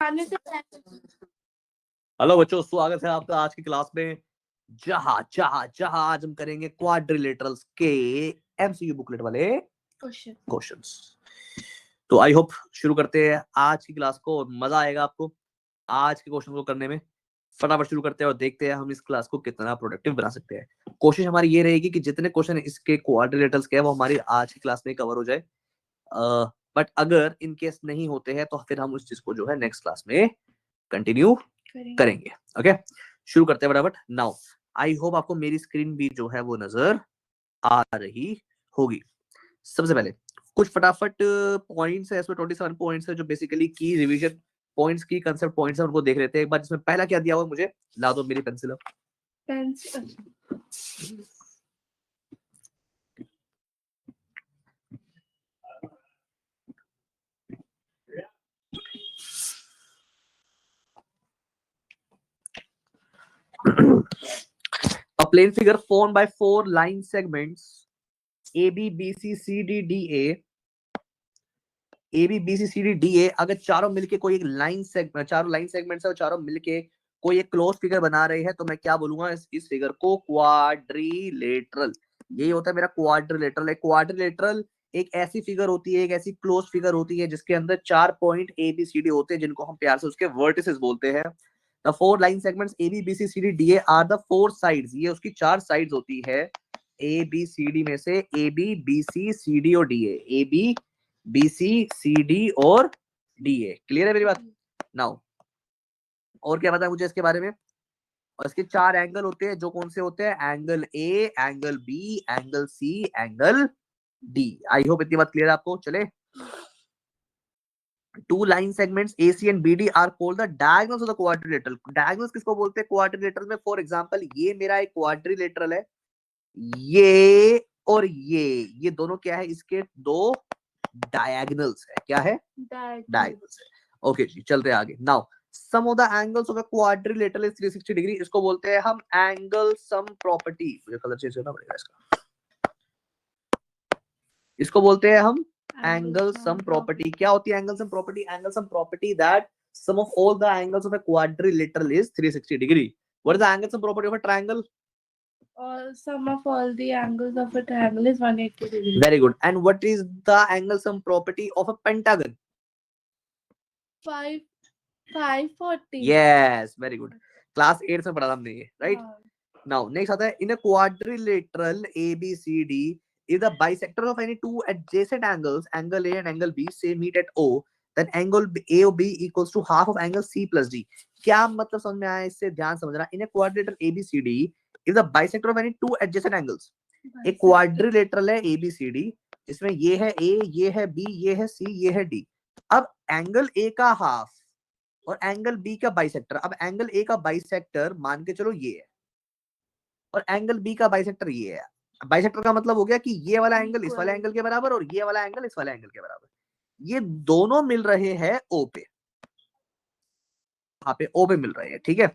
खाने से हेलो बच्चों, स्वागत है आपका आज की क्लास में। जहां जहां जहां आज हम करेंगे क्वाड्रिलेटरल्स के एमसीक्यू बुकलेट वाले क्वेश्चंस। तो आई होप शुरू करते हैं आज की क्लास को, मजा आएगा आपको आज के क्वेश्चन को करने में। फटाफट शुरू करते हैं और देखते हैं हम इस क्लास को कितना प्रोडक्टिव बना सकते हैं। कोशिश हमारी ये रहेगी कि जितने क्वेश्चन इसके क्वाड्रिलेटरल्स के हैं वो हमारी आज की क्लास में कवर हो जाए। बट अगर इन केस नहीं होते हैं तो फिर हम उस चीज को जो है नेक्स्ट क्लास में कंटिन्यू करेंगे। ओके, शुरू करते हैं फटाफट। नाउ आई होप आपको मेरी स्क्रीन भी जो है वो नजर आ रही होगी। सबसे पहले कुछ फटाफट पॉइंट्स है, इसमें 27 पॉइंट्स है जो बेसिकली की रिवीजन पॉइंट्स की कंसेप्ट पॉइंट्स है, उनको देख लेते हैं एक बार। जिसमें पहला क्या दिया हुआ है, मुझे ला दो मेरी pencil. A plane figure formed by 4 line segments A B B C C D D A A B B C C D D A अगर चारों मिलके कोई एक लाइन सेगमेंट, चारों लाइन सेगमेंट्स है और चारों मिलके कोई एक क्लोज फिगर बना रहे हैं तो मैं क्या बोलूंगा इस फिगर को? क्वाड्रिलेटरल। यही होता है मेरा क्वाड्रिलेटरल। एक क्वाड्रिलेटरल एक ऐसी फिगर होती है, एक ऐसी क्लोज फिगर होती है जिसके अंदर 4 point A B C D होते हैं, जिनको हम प्यार से उसके वर्टिसेस बोलते हैं। The 4 line segments A B B C C D D A are the 4 sides. ये उसकी 4 साइड्स होती है ए बी सी डी में से। A B B C C D और D A B B C C D और D A. Clear है मेरी बात? नाउ और क्या पता है मुझे इसके बारे में? और इसके 4 एंगल होते हैं, जो कौन से होते हैं? Angle A, angle B, angle C, angle D. I hope इतनी बात क्लियर है आपको। चले, 2 line segments AC and BD are called the diagonals of the quadrilateral। diagonals किसको बोलते हैं quadrilateral में? फॉर एग्जांपल ये मेरा एक quadrilateral है, ये और ये दोनों क्या है? इसके दो डायगोनल्स है। क्या है? डायगोनल्स है। ओके जी, चलते हैं आगे। Now sum of the angles of a quadrilateral is 360 degree. इसको बोलते हैं हम एंगल सम प्रॉपर्टी। मुझे कलर चेंज करना पड़ेगा इसका। इसको बोलते हैं हम एंगल सम प्रॉपर्टी। क्या होती है angle sum property? Angle sum property that sum of all the angles of a quadrilateral is 360 degree. What is the angle sum property of a triangle? Sum of all the angles of a triangle is 180 degrees. Very good. And what is the angle sum property of a pentagon? 540. Yes, very good. Class 8 में पढ़ा था हमने ये, right? Now next आता है in a quadrilateral ABCD if the bisector of any two adjacent angles, angle A and angle B, say meet at O, then angle A or B equals to half of angle C plus D. क्या मतलब समझ में आया? इससे ध्यान समझना। in a quadrilateral ABCD if the bisector of any two adjacent angles, एक quadrilateral है ABCD, इसमें ये है A, ये है B, ये है C, ये है D। अब एंगल A का हाफ और एंगल बी का बाइसेक्टर। अब एंगल ए का बाइसेक्टर मान के चलो ये है और एंगल बी का बाइसेक्टर ये है। बाइसेक्टर का मतलब हो गया कि ये वाला एंगल इस वाले एंगल के बराबर और ये वाला एंगल इस वाले एंगल के बराबर। ये दोनों मिल रहे हैं ओ पे, यहाँ पे ओ पे मिल रहे हैं, ठीक है।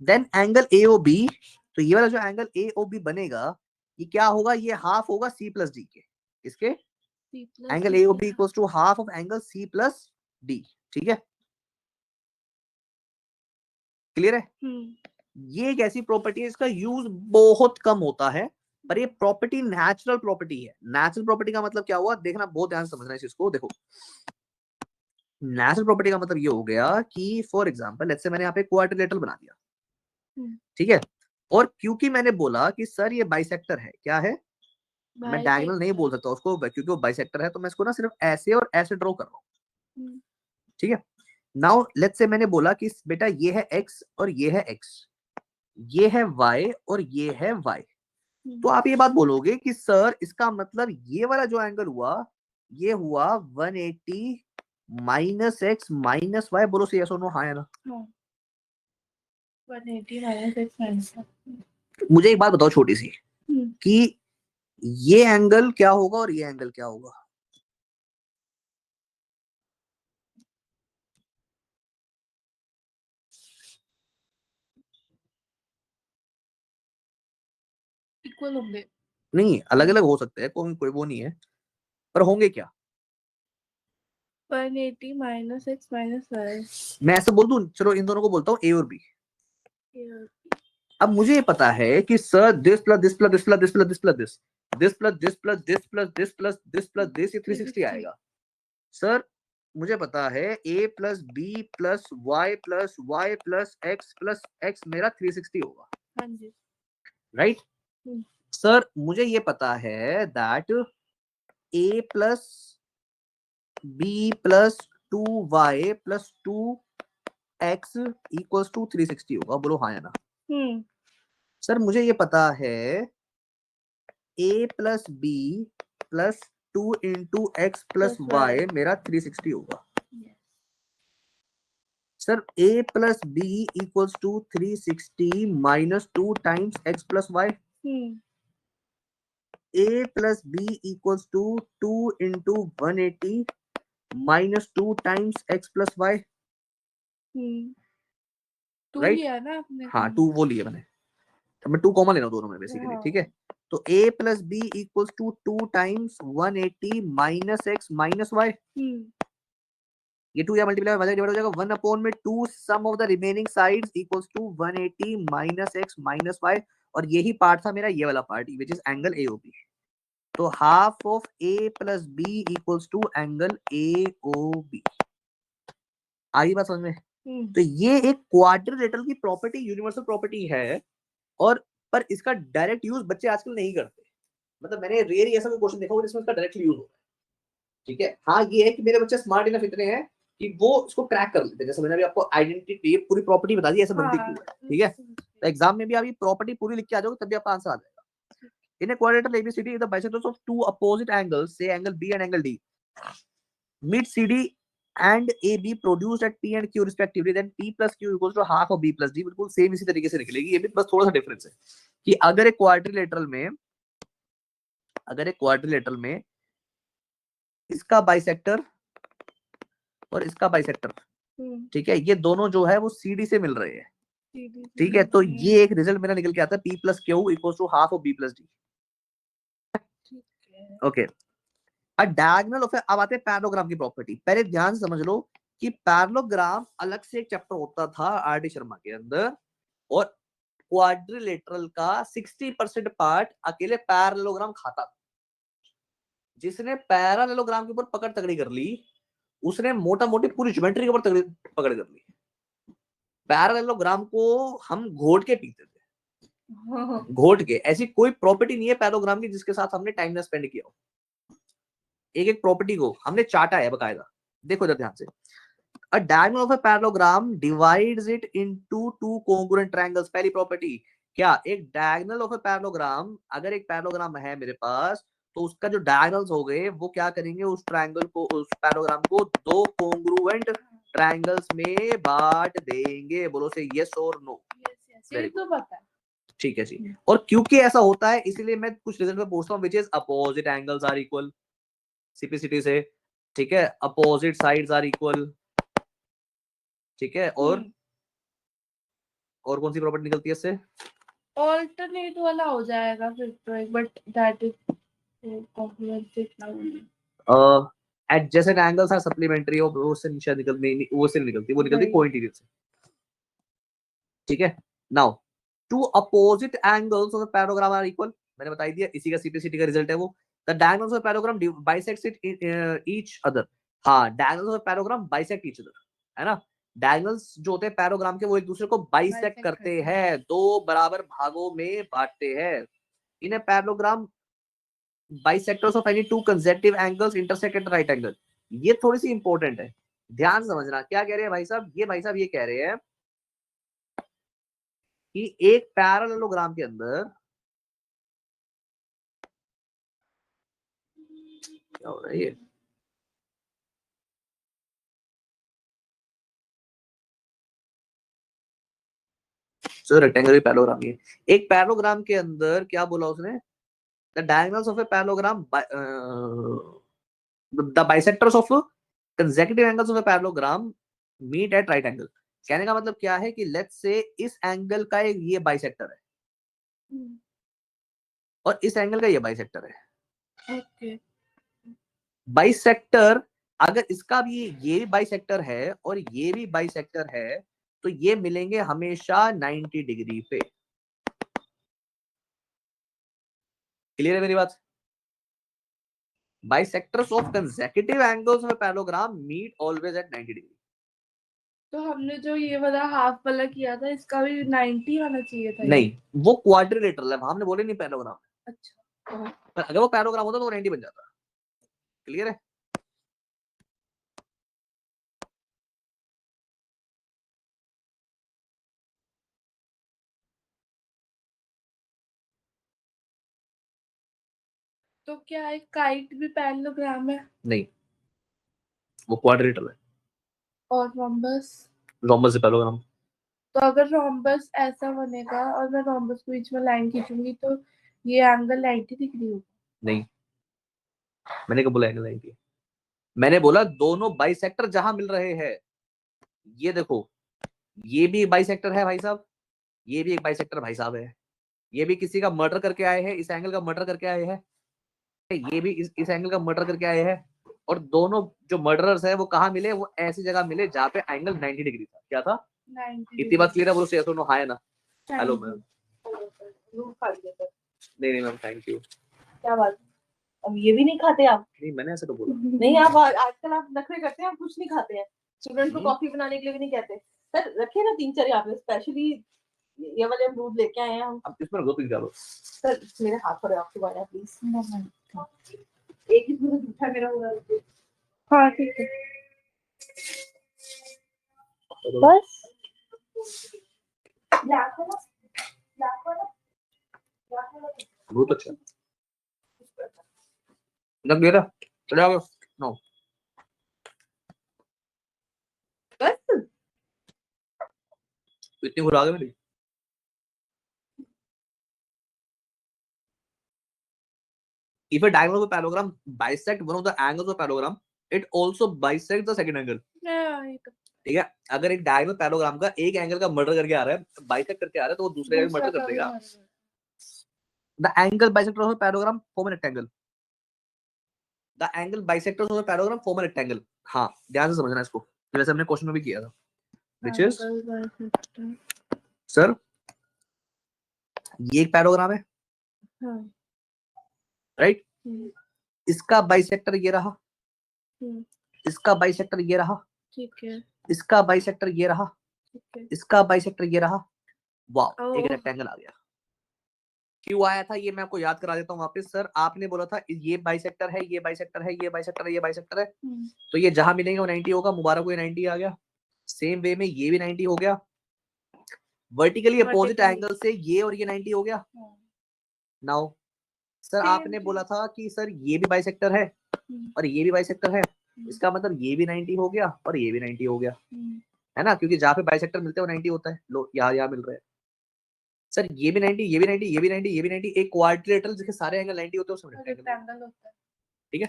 Then angle A O B, तो ये वाला जो एंगल ए ओ बी बनेगा ये क्या होगा? ये हाफ होगा सी प्लस डी के। इसके angle A O B equals to half of angle C plus D, ठीक है। क्लियर है? ये एक ऐसी प्रॉपर्टी है, इसका यूज बहुत कम होता है, पर ये प्रॉपर्टी नेचुरल प्रॉपर्टी है। नेचुरल प्रॉपर्टी का मतलब क्या हुआ? देखना, बहुत ध्यान से समझना इस चीज को। देखो, नेचुरल प्रॉपर्टी का मतलब ये हो गया कि फॉर एग्जांपल लेट्स से मैंने यहाँ पे क्वाड्रिलेटरल बना दिया, ठीक है। और क्योंकि मैंने बोला कि सर ये बाइसेक्टर है, क्या है? मैं डायगोनल नहीं बोल सकता उसको क्योंकि वो बाइसेक्टर है, तो मैं इसको ना सिर्फ ऐसे और ऐसे ड्रॉ कर रहा हूँ, ठीक है। नाउ लेट्स से मैंने बोला कि बेटा ये है x और ये है x, ये है y और ये है y। तो आप ये बात बोलोगे कि सर इसका मतलब ये वाला जो एंगल हुआ ये हुआ 180 माइनस एक्स माइनस वाई। बोलो से यस और नो, हाँ या ना? 180 minus x minus y. मुझे एक बात बताओ छोटी सी, कि ये एंगल क्या होगा और ये एंगल क्या होगा? इक्वल होंगे? नहीं, अलग अलग हो सकते हैं, कोई वो नहीं है, पर होंगे क्या? 180 minus x minus y. मैं ऐसे बोल दूं, चलो इन दोनों को बोलता हूँ ए और बी। अब मुझे ये पता है कि sir this plus this plus this plus this plus this plus this this plus this plus this plus this plus this plus this, ये 360 आएगा। सर मुझे पता है a plus B plus Y plus X मेरा 360 होगा। हाँ जी। Right sir, मुझे ये पता है that a plus B plus 2y plus 2x equals to 360 होगा। बोलो हाँ या ना। सर मुझे ये पता है a plus B plus 2 into X plus Y मेरा 360 होगा। Sir a plus B equals to 360 minus 2 times x plus Y. a plus B equals to 2 into 180 minus 2 times x plus Y. टू लिया ना आपने? हाँ 2 वो लिए मैंने, तो मैं 2 कॉमन लेना दोनों में बेसिकली। ठीक है, तो a plus B equals to 2 times 180 minus x minus Y. ये 2 या मल्टीप्लाई में डिवाइड हो जाएगा 1 अपॉन में 2 sum of the remaining sides equals to 180 minus x minus y। और यही पार्ट था मेरा ये वाला part which is angle AOB। तो half of a plus B equals to angle AOB। आई बात समझ में? तो ये एक क्वाड्रिलेटरल की प्रॉपर्टी, यूनिवर्सल प्रॉपर्टी है, और पर इसका डायरेक्ट यूज बच्चे आजकल नहीं करते। मतलब मैंने रेयर ऐसा कोई क्वेश्चन देखा हो जिसमें इसका डायरेक्ट यूज हो। ठीक है, हाँ ये है कि मेरे बच्चे स्मार्ट इनफ इतने हैं कि वो इसको क्रैक कर लेते हैं। जैसे मैंने अभी आपको आइडेंटिटी, ये पूरी प्रॉपर्टी बता दी ऐसे बनती क्यों है। ठीक है, तो एग्जाम में भी आप ये प्रॉपर्टी पूरी लिख के आ जाओगे तब भी आपका आंसर आ जाएगा। In a quadrilateral ABCD the bisectors of two opposite angles, say angle B and angle D, meet CD and AB produced at P and Q respectively, then P plus Q equals to half of B plus D। बिल्कुल same इसी तरीके से निकलेगी, ये भी बस थोड़ा सा डिफरेंस है कि अगर एक क्वाड्रिलेटरल में इसका बाइसेक्टर और इसका बाइसेक्टर, ठीक है, ये दोनों जो है वो CD से मिल रहे हैं। ठीक है, तो ये एक रिजल्ट मेरा निकल के आता है P plus Q equals to half of B plus D. Okay, diagonal of, अब आते हैं पैरेललोग्राम की प्रॉपर्टी। पहले ध्यान से समझ लो कि पैरेललोग्राम अलग से एक चैप्टर होता था RD शर्मा के अंदर, और क्वाड्रिलेटरल का 60% पार्ट अकेले पैरेललोग्राम खाता था। जिसने पैरेललोग्राम के ऊपर पकड़ तगड़ी कर ली उसने मोटा मोटी पूरी ज्योमेट्री के ऊपर तगड़ी पकड़ कर ली। पैरेललोग्राम को हम घोट के पीते थे, घोट के। ऐसी कोई प्रॉपर्टी नहीं है पैरेललोग्राम की जिसके साथ हमने टाइम ना स्पेंड किया हो। एक एक प्रॉपर्टी को हमने चाटा है बकायदा। देखो इधर ध्यान से, a diagonal of a parallelogram divides it into two congruent triangles। पहली प्रॉपर्टी क्या, एक डायगोनल ऑफ ए पैरेललोग्राम, अगर एक पैरेललोग्राम है मेरे पास तो उसका जो डायगोनल्स हो गए वो क्या करेंगे, उस ट्रायंगल को, उस पैरेललोग्राम को दो कॉन्ग्रुएंट ट्रायंगल्स में बांट देंगे। बोलो से यस और नो। तो पता है। ठीक है जी, और क्योंकि ऐसा होता है इसलिए मैं कुछ रिजल्ट में पूछता हूँ which is opposite angles are equal, simplicity से। ठीक है, अपोजिट साइड्स आर इक्वल। ठीक है, और कौन सी प्रॉपर्टी निकलती है इससे? ऑल्टरनेट वाला हो जाएगा फिर तो एक, but that is complemented now. Adjacent angles are supplementary, और वो से नीचे निकल नहीं, वो से निकलती, वो निकलती कोइंटिडियन से। ठीक है, now two opposite angles of the parallelogram are equal, मैंने बता दिया, इसी का सिंपलिसिटी का रिजल्ट है वो। The diagonals of parallelogram bisect each other. हाँ, diagonals of parallelogram bisect each other, है ना। डायगोनल्स जो होते हैं पैरेललोग्राम के वो एक दूसरे को बाइसेक्ट करते हैं, दो बराबर भागों में बांटते हैं। In a parallelogram bisectors of any two consecutive angles intersect at right angle. ये थोड़ी सी इंपॉर्टेंट है, ध्यान समझना। क्या कह रहे हैं भाई साहब, ये भाई साहब ये कह रहे हैं कि एक पैरेललोग्राम के अंदर क्या हो रहा है ये, सो रेक्टेंगुलर पैरेललोग्राम, ये एक पैरेललोग्राम के अंदर क्या बोला उसने, the diagonals of a parallelogram, the bisectors of consecutive angles of a parallelogram meet at right angle. कहने का मतलब क्या है कि लेट्स से इस एंगल का एक ये बाइसेक्टर है और इस एंगल का ये बाइसेक्टर है। ओके, बाइसेक्टर अगर इसका भी ये भी बाइसेक्टर है और ये भी बाइसेक्टर है तो ये मिलेंगे हमेशा 90 डिग्री पे। क्लियर है मेरी बात? Bisectors of consecutive angles of parallelogram meet always at 90 degree. तो हमने जो ये वाला हाफ वाला किया था इसका भी 90 आना चाहिए था। नहीं, वो क्वाड्रिलेटरल है, हमने बोले नहीं पैरेललोग्राम। अच्छा, पर अगर वो पैरेललोग्राम होता तो 90 बन जाता। क्लियर है? तो क्या एक काइट भी पैरेललोग्राम है? नहीं, वो क्वाड्रिलेटरल है। और रोम्बस? रोम्बस से पैरेललोग्राम। तो अगर रोम्बस ऐसा बनेगा और मैं रोम्बस के बीच में लाइन खींचूंगी तो ये एंगल 90 डिग्री होगा। नहीं, मैंने कब बोला एंगल 90? मैंने बोला दोनों बाइसेक्टर जहां मिल रहे हैं, ये देखो, ये भी बाइसेक्टर है भाई साहब, ये भी एक बाइसेक्टर भाई साहब है, ये भी किसी का मर्डर करके आए हैं, इस एंगल का मर्डर करके आए हैं, ये भी इस एंगल का मर्डर करके आए हैं, और दोनों जो मर्डरर्स है वो कहाँ मिले? वो ऐसी जगह मिले जहाँ पे एंगल 90 डिग्री था। क्या था? 90 इतनी बात क्लियर है? बोलो yes or no, हाँ है ना? Hello degree. मैम। नहीं मैम, थैंक यू। क्या बात? अब ये भी नहीं खाते आप? नहीं, मैंने ऐसे तो बोला नहीं, आप आजकल आप नखरे करते हैं, आप कुछ नहीं खाते हैं। स्टूडेंट को कॉफी बनाने के लिए भी नहीं कहते। सर रखे ना 3-4 यहाँ पे, स्पेशली ये वाले अमरूद लेके आए हैं हम। अब इसमें रख दो 3-4। सर मेरे हाथ पर आपके बारे प्लीज। एक ही पूरा जूठा मेरा हो रहा है। हाँ ठीक है, बस ब्लैक वाला, ब्लैक वाला, ब्लैक वाला। बहुत अच्छा लग गया। चले आओ। नो, बस इतनी घुरा गए मेरी। If a diagonal of a parallelogram bisect one of the angles of a parallelogram, it also bisects the second angle. ठीक है? अगर एक डायगोनल पैरेललोग्राम का एक एंगल का मर्डर करके आ रहा है, बाइसेक्ट करके आ रहा है, तो वो दूसरे एंगल मर्डर कर देगा। The angle bisectors of a parallelogram form a rectangle. The angle bisectors of a parallelogram form a rectangle. हाँ, ध्यान से समझना इसको, वैसे हमने क्वेश्चन में भी किया था। Which is, सर ये एक पैरेललोग्राम है, राइट? इसका बाइसेक्टर ये रहा, इसका बाइसेक्टर ये रहा, ठीक है, इसका बाइसेक्टर ये रहा, ठीक है। इसका बाइसेक्टर ये रहा। वाह, एक ओह। रेक्टेंगल आ गया। क्यों आया था ये मैं आपको याद करा देता हूँ वापस। सर आपने बोला था ये बाइसेक्टर है, ये बाइसेक्टर है, ये बाइसेक्टर है, ये बाइसेक्टर है, तो ये जहां मिलेंगे वो 90 होगा। मुबारक को ये 90 आ गया। सेम वे में ये भी 90 हो गया। वर्टिकली अपोजिट एंगल से ये और ये 90 हो गया। नाउ सर आपने बोला था कि सर ये भी बाइसेक्टर है और ये भी बाइसेक्टर है, इसका मतलब ये भी 90 हो गया और ये भी 90 हो गया, है ना? क्योंकि जहाँ पे बाइसेक्टर मिलते हैं वो 90 होता है। लो यहाँ मिल रहा है। सर ये भी 90, ये भी 90, ये भी 90, ये भी 90, एक क्वाड्रिलेटरल जिसके सारे एंगल 90 होते हैं उसमें रेक्टेंगल होता है। ठीक है?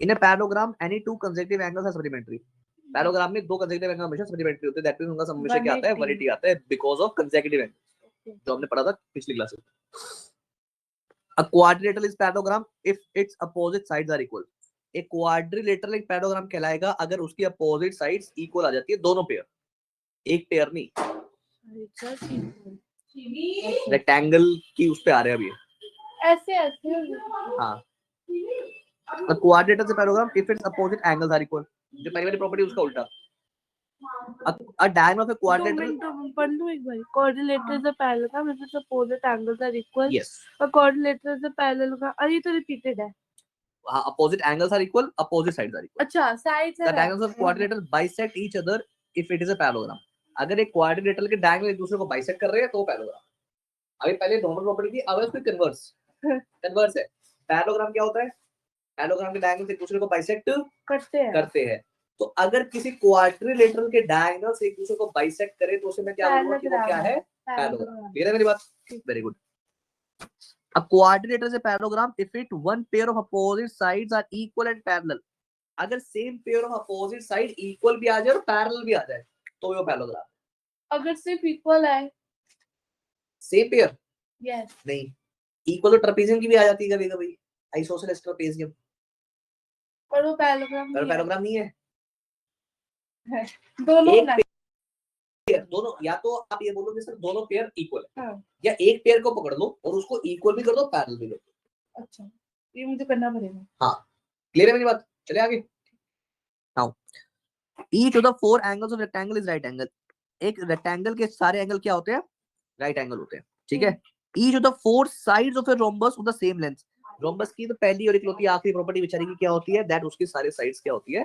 In a parallelogram any two consecutive angles are supplementary. Parallelogram में दो कंसेक्यूटिव एंगल हमेशा सप्लीमेंट्री होते हैं। दैट मींस उनका सम हमेशा क्या आता है? 180 आता है, बिकॉज़ ऑफ कंसेक्यूटिव एंगल, जो हमने पढ़ा था पिछली क्लास में। A quadrilateral is parallelogram if its opposite sides are equal. एक क्वाड्रिलेटरल एक पैरेललोग्राम कहलाएगा अगर उसकी अपोजिट साइड्स इक्वल आ जाती है, दोनों पेयर, एक पेयर नहीं। रेक्टेंगल की उस पे आ रहे हैं अभी ऐसे ऐसे। हाँ, A quadrilateral से parallelogram if its opposite angles are equal. जो पहली वाली प्रॉपर्टी उसका उल्टा। A diagonal of a quadrilateral. पढ़ लूं एक बार। Quadrilateral is a parallelogram if its opposite angles are equal. Yes. A quadrilateral is a parallelogram. अरे ये तो repeated है। हाँ, opposite angles are equal, opposite sides are equal. अच्छा, sides है। The diagonals of quadrilateral bisect each other if it is a parallelogram. अगर एक quadrilateral के डायगोनल एक दूसरे को बाइसेक्ट कर रहे हैं तो वो पैरेललोग्राम। अभी पहले नॉर्मल प्रॉपर्टी थी, अब इसमें कन्वर्स है। पैरेललोग्राम क्या होता है? पैरेललोग्राम के डायगोनल एक दूसरे को बाइसेक्ट करते हैं। तो अगर किसी क्वाड्रिलेटरल के डायगोनल एक दूसरे को बाइसेक्ट करे तो उसे मैं क्या बोलूंगा कि वो क्या है? पैरेललोग्राम। क्लियर है मेरी बात? Very good. A quadrilateral is a parallelogram if it one pair of opposite sides are equal and parallel. अगर same pair of opposite side equal भी आ जाए और पैरेलल भी आ जाए तो वो पैरेललोग्राम। अगर सिर्फ इक्वल है, सेम पेयर यस, नहीं, इक्वल तो ट्रेपेजियम की भी आ जाती है कभी कभी, आइसोसेलेस ट्रेपेजियम, पर वो पैरेललोग्राम पर पैराग्राम नहीं है। दोनों एक होना पेयर, दोनों, या तो आप ये बोलो कि सर दोनों पेयर इक्वल है, हाँ। या एक पेयर को पकड़ लो और उसको इक्वल भी कर दो, पैरेलल भी कर दो। अच्छा, ये मुझे करना पड़ेगा। हाँ, क्लियर है मेरी बात? चले आगे। Now each of the four angles of rectangle is right angle। एक रेक्टेंगल के सारे एंगल क्या होते हैं? राइट एंगल होते हैं, ठीक है। each of the four sides of a rhombus of the same length। Rhombus की तो पहली और इकलौती आखिरी प्रॉपर्टी बेचारी की क्या होती है? दैट उसकी सारे साइड्स क्या होती है?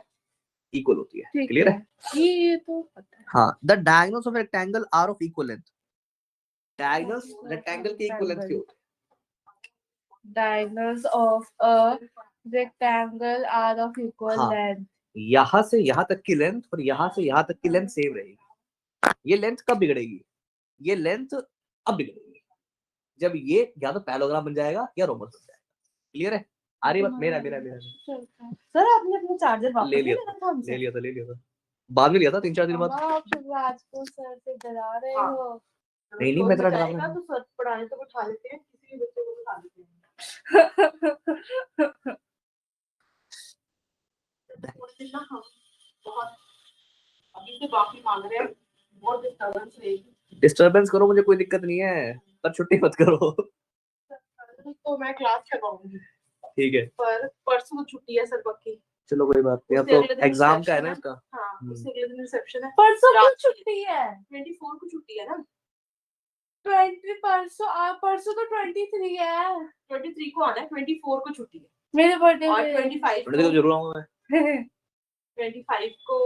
इक्वल होती है। क्लियर है? ये तो पता है। हाँ, the diagonals of rectangle are of equal length. Diagonals rectangle के इक्वल लेंथ के होते हैं। Diagonals of a rectangle are of equal length. यहाँ से यहाँ तक की लेंथ और यहाँ से यहाँ तक की लेंथ सेम रहेगी। ये लेंथ कब बिगड़ेगी? ये लेंथ अब बिगड़ेगी जब ये या तो पैरेललोग्राम बन जाएगा या रोम्बस बन जाएगा। क्लियर है? आ रही बात? मेरा सर आपने अपना चार्जर वापस ले लिया था बाद में लिया था 3-4 दिन बाद। आप शिवराज को सर से डरा रहे हो। नहीं मैं तेरा डरा तो सर पढ़ाने तो उठा लेते हैं, किसी भी बच्चे को उठा लेते हैं। बहुत अभी से बाकी मांग रहे हैं, बहुत डिस्टर्बेंस रहेगी। डिस्टर्बेंस करो, मुझे कोई दिक्कत नहीं है, पर छुट्टी मत करो। तो मैं क्लास लगाऊंगी, ठीक है, पर परसों छुट्टी है सर पक्की। चलो कोई बात नहीं, अब तो एग्जाम का है ना इसका। हाँ, उससे अगले दिन रिसेप्शन है। परसों क्यों छुट्टी है? 24 को छुट्टी है ना। 20 परसों तो 23 है। 23 को आना है, 24 को छुट्टी है मेरे बर्थडे और पे। 25 को जरूर आऊंगा मैं। 25 को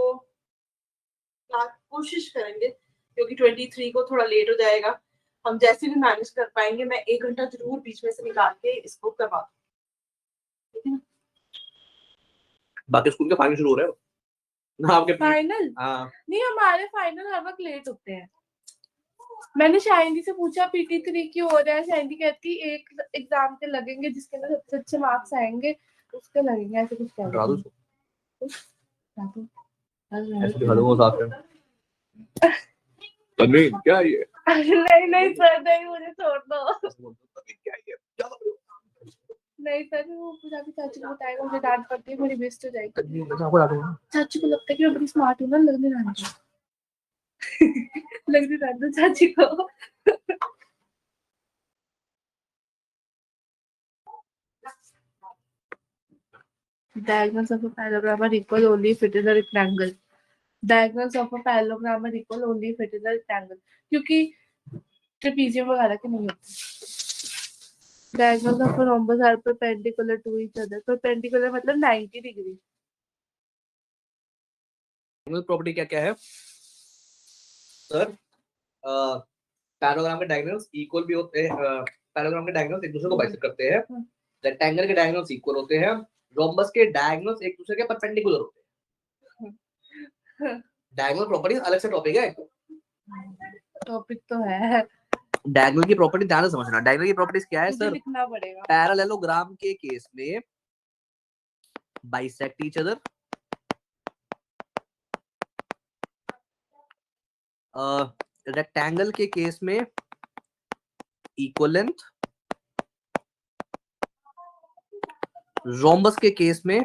कोशिश करेंगे, क्योंकि 23 को थोड़ा लेट हो जाएगा। हम जैसे भी मैनेज कर पाएंगे, मैं 1 घंटा जरूर बीच में से निकाल के इसको करवा दूँ। बाकी स्कूल के फाइनल शुरू हो रहे हैं ना आपके? फाइनल? हाँ, नहीं, हमारे फाइनल हर वक्त लेट होते हैं। मैंने शाइनी से पूछा PT3 क्यों हो रहा है, शाइनी कहती एक एग्जाम के लगेंगे जिसके अंदर सबसे अच्छे मार्क्स आएंगे उसके लगेंगे, ऐसे कुछ कह रही थी। ऐसे दिखा दूंगा साथ में। तन्वी क्या है ये? नहीं सर, नहीं, मुझे छोड़ दो। क्या है ये? नहीं सर, वो जाके चाची को बताएगा, मुझे डांट पड़ती है, मेरी बेइज्जती हो जाएगी। तन्वी मैं आपको डांट दूंगा। चाची को लगता है कि मैं बड़ी स्मार्ट हूँ ना, लगने ना दो। लगने ना दो चाची को। Diagonals of a parallelogram are equal only if it is a rectangle. Diagonals of a parallelogram are equal only if it is a rectangle. क्योंकि ट्रेपेजियम वगैरह के नहीं होते। Diagonals of a rhombus are perpendicular to each other. Perpendicular मतलब 90 degree. Property क्या क्या है sir? पैराग्राम के डायगोनल्स इक्वल भी होते हैं, पैराग्राम के डायगोनल्स एक दूसरे को बाइसेक्ट करते हैं, रेक्टेंगल के डायगोनल्स इक्वल होते हैं, रोम्बस के डायगोनल्स एक दूसरे के परपेंडिकुलर होते हैं। डायगोनल प्रॉपर्टी अलग से टॉपिक है, टॉपिक तो है। डायगोनल की प्रॉपर्टी ध्यान से समझना। डायगोनल की प्रॉपर्टीज क्या है सर? लिखना पड़ेगा। पैरेललोग्राम के केस में बाइसेक्ट ईच अदर, रेक्टेंगल के केस में इक्वल लेंथ, रोम्बस के केस में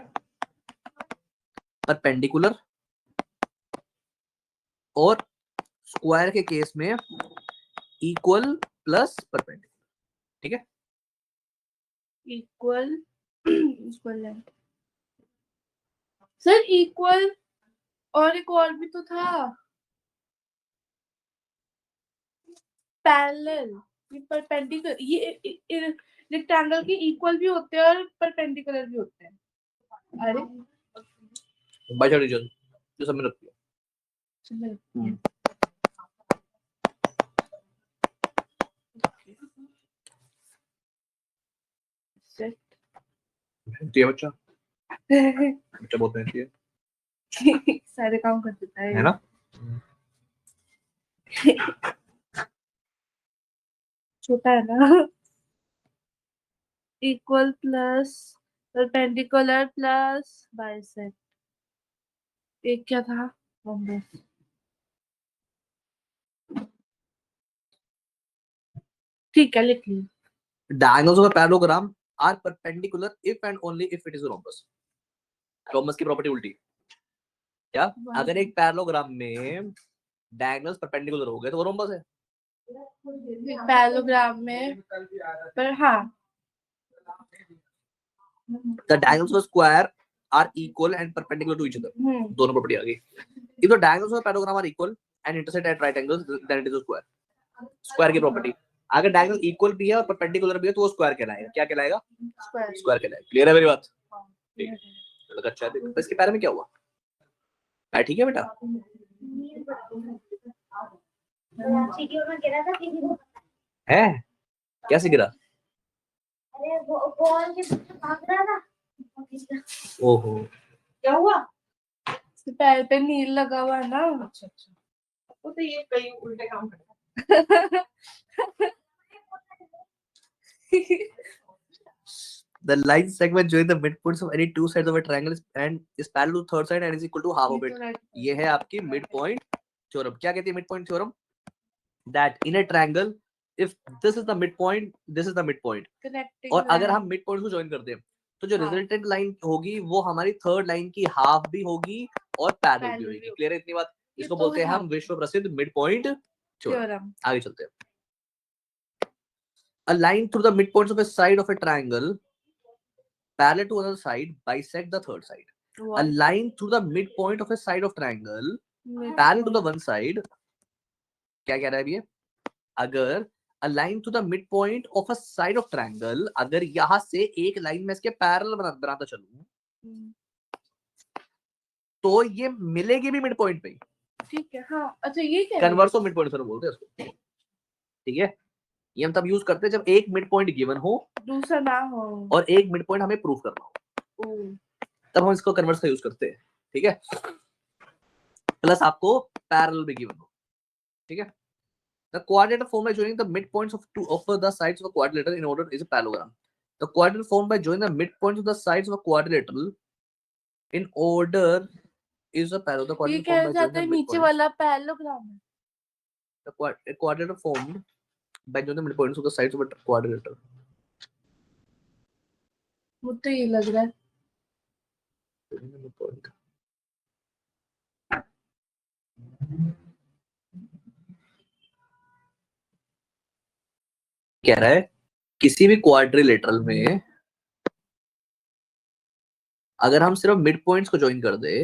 परपेंडिकुलर, और स्क्वायर के केस में इक्वल प्लस परपेंडिकुलर। ठीक है? इक्वल लेंथ सर, इक्वल और एक और भी तो था, पैरेलल, ये परपेंडिकुलर, ये रेक्टेंगल के इक्वल भी होते हैं और परपेंडिकुलर भी होते हैं। अरे बाइसेक्ट ईच अदर जो सब में रखती है। मेहनती है बच्चा, बच्चा बहुत मेहनती है। सारे काम कर देता है ना? छोटा है ना। Equal plus perpendicular plus bisect, एक क्या था? रोम्बस। ठीक है, लिख लिया। Diagonals of a parallelogram are perpendicular if and only if it is a rhombus. Rhombus की प्रॉपर्टी उल्टी क्या, अगर एक पैरेललोग्राम में डायगोनल्स परपेंडिकुलर हो गए तो वो रोम्बस है। पैरेललोग्राम में पर हाँ The diagonals of a square are equal and perpendicular to each other. दोनों प्रॉपर्टी आ गई। If the diagonals of a parallelogram are equal and intersect at right angles, then it is a square. Square की property, अगर diagonal equal भी है और perpendicular भी है तो वो स्क्वायर कहलाएगा। क्या कहलाएगा? स्क्वायर कहलाएगा। क्लियर है मेरी बात? लड़का अच्छा है। तो इसके पैर में क्या हुआ? है ठीक है बेटा? है कैसे गिरा? अरे वो बॉल के भाग रहा था। ओहो, क्या हुआ? पैर पे नील लगा हुआ है ना। अच्छा अच्छा, वो तो ये कई उल्टे काम करता the line segment join the midpoints of any two sides of a triangle and is parallel to third side and is equal to half of it. ये है आपकी midpoint theorem। क्या कहती है midpoint theorem? That in a triangle if this is the midpoint, this is the midpoint, Connecting और अगर line. हम midpoint को join कर दें तो जो हाँ। resultant line होगी वो हमारी third line की half भी होगी और parallel भी Parallel होगी। भी क्लियर है इतनी बात? ये इसको तो बोलते हैं हाँ। हम विश्व प्रसिद्ध midpoint theorem। Theorem. आगे चलते हैं। A line through the midpoints of a side of a triangle parallel to another side bisect the third side. What? A line through the midpoint of a side of triangle parallel to the one side, क्या कह रहा है अभी ये? अगर a line to the midpoint of a side of triangle, अगर यहां से एक लाइन में इसके पैरेलल बनाता चलूं तो ये मिलेगी भी मिडपॉइंट पे। ठीक है हाँ। अच्छा ये क्या है? कन्वर्स ऑफ मिडपॉइंट सर बोलते हैं इसको। ठीक है, ये हम तब यूज करते हैं जब एक मिड पॉइंट गिवन हो दूसरा ना हो और एक मिड पॉइंट हमें प्रूव करना हो, तब हम इसको कन्वर्स का यूज करते हैं। ठीक है, प्लस आपको पैरेलल भी गिवन हो। ठीक है, the quadrilateral formed by joining the midpoints of two of the sides of a quadrilateral in order is a parallelogram. The quadrilateral formed by joining the midpoints of the sides of a quadrilateral in order is a parallelogram. ये क्या जाता है नीचे वाला parallelogram है। The quadrilateral formed by joining the midpoints of the sides of a quadrilateral. मुझे तो ये लग रहा है कह रहा है किसी भी क्वाड्रिलेटरल में अगर हम सिर्फ मिड पॉइंट्स को ज्वाइन कर दे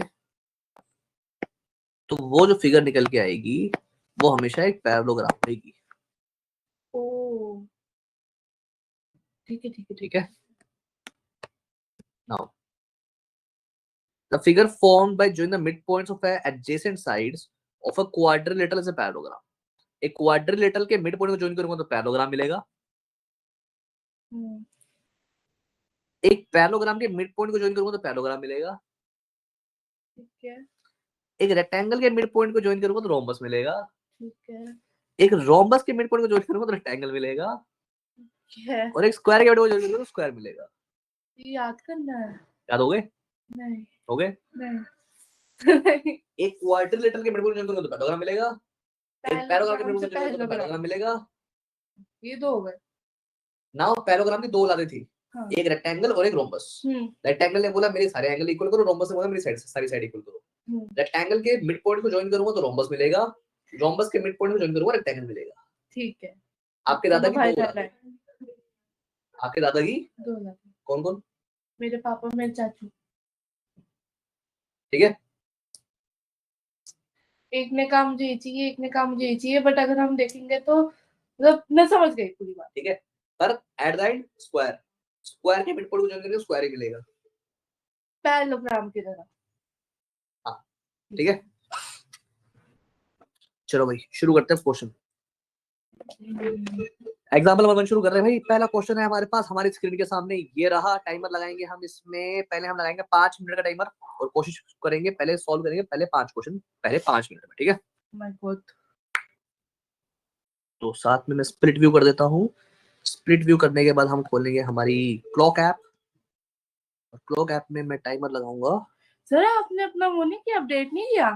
तो वो जो फिगर निकल के आएगी वो हमेशा एक पैरेललोग्राम रहेगी। ओ ठीक है ठीक है ठीक है, now the figure formed by joining the midpoints of the adjacent sides of a quadrilateral is a parallelogram. एक क्वाड्रिलेटरल के मिड पॉइंट को ज्वाइन करूंगा तो पैरेललोग्राम मिलेगा। एक पैरेललोग्राम के मिड पॉइंट को ज्वाइन करूंगा तो पैरेललोग्राम मिलेगा। ठीक है एक रेक्टेंगल के मिड पॉइंट को ज्वाइन करूंगा तो रोम्बस मिलेगा। ठीक है एक रोम्बस के मिड पॉइंट को ज्वाइन करूंगा तो रेक्टेंगल मिलेगा ठीक है। और एक स्क्वायर के मिड पॉइंट को ज्वाइन करूंगा तो स्क्वायर मिलेगा। ये याद करना है। याद हो गए? नहीं हो गए? नहीं एक क्वाड्रिलेटरल के मिड पॉइंट को ज्वाइन करूंगा तो पैरेललोग्राम मिलेगा। एक पैरेललोग्राम के मिड पॉइंट को ज्वाइन करूंगा तो पैरेललोग्राम मिलेगा। ये दो हो गए। नाउ पैरेललोग्राम की दो औलादें थी, हाँ। एक रेक्टेंगल और एक रोम्बस। रेक्टेंगल ने बोला मेरे सारे एंगल इक्वल करो, रोम्बस ने बोला मेरी सारी साइड इक्वल करो। रेक्टेंगल के मिड पॉइंट को ज्वाइन करूंगा तो रोम्बस मिलेगा, रोम्बस के मिड पॉइंट को ज्वाइन करूंगा रेक्टेंगल मिलेगा। ठीक है। आपके दादा की भाई दो दादा औलादें। आपके दादा की दो औलाद। कौन कौन? मेरे पापा मेरे चाचू। ठीक है, एक ने कहा मुझे ये चाहिए, एक ने कहा मुझे ये चाहिए, बट अगर हम देखेंगे तो मतलब मैं समझ गई पूरी बात। ठीक है, पर at the end square, square के मिड पॉइंट को ज्वाइन करेंगे स्क्वायर ही मिलेगा। पैरेललोग्राम की तरह। हाँ ठीक है, चलो भाई शुरू करते हैं क्वेश्चन। एग्जाम्पल नंबर 1 शुरू कर रहे हैं भाई। पहला क्वेश्चन है हमारे पास, हमारी स्क्रीन के सामने ये रहा। टाइमर लगाएंगे हम इसमें, पहले हम लगाएंगे 5 मिनट का टाइमर और कोशिश करेंगे पहले सॉल्व करेंगे पहले 5 क्वेश्चन पहले 5 मिनट में। ठीक है, माय गॉड। तो साथ में मैं स्प्लिट व्यू कर देता हूँ। स्प्लिट व्यू करने के बाद हम खोलेंगे हमारी क्लॉक ऐप और क्लॉक ऐप में मैं टाइमर लगाऊंगा। सर आपने अपना वो नहीं किया, अपडेट नहीं किया?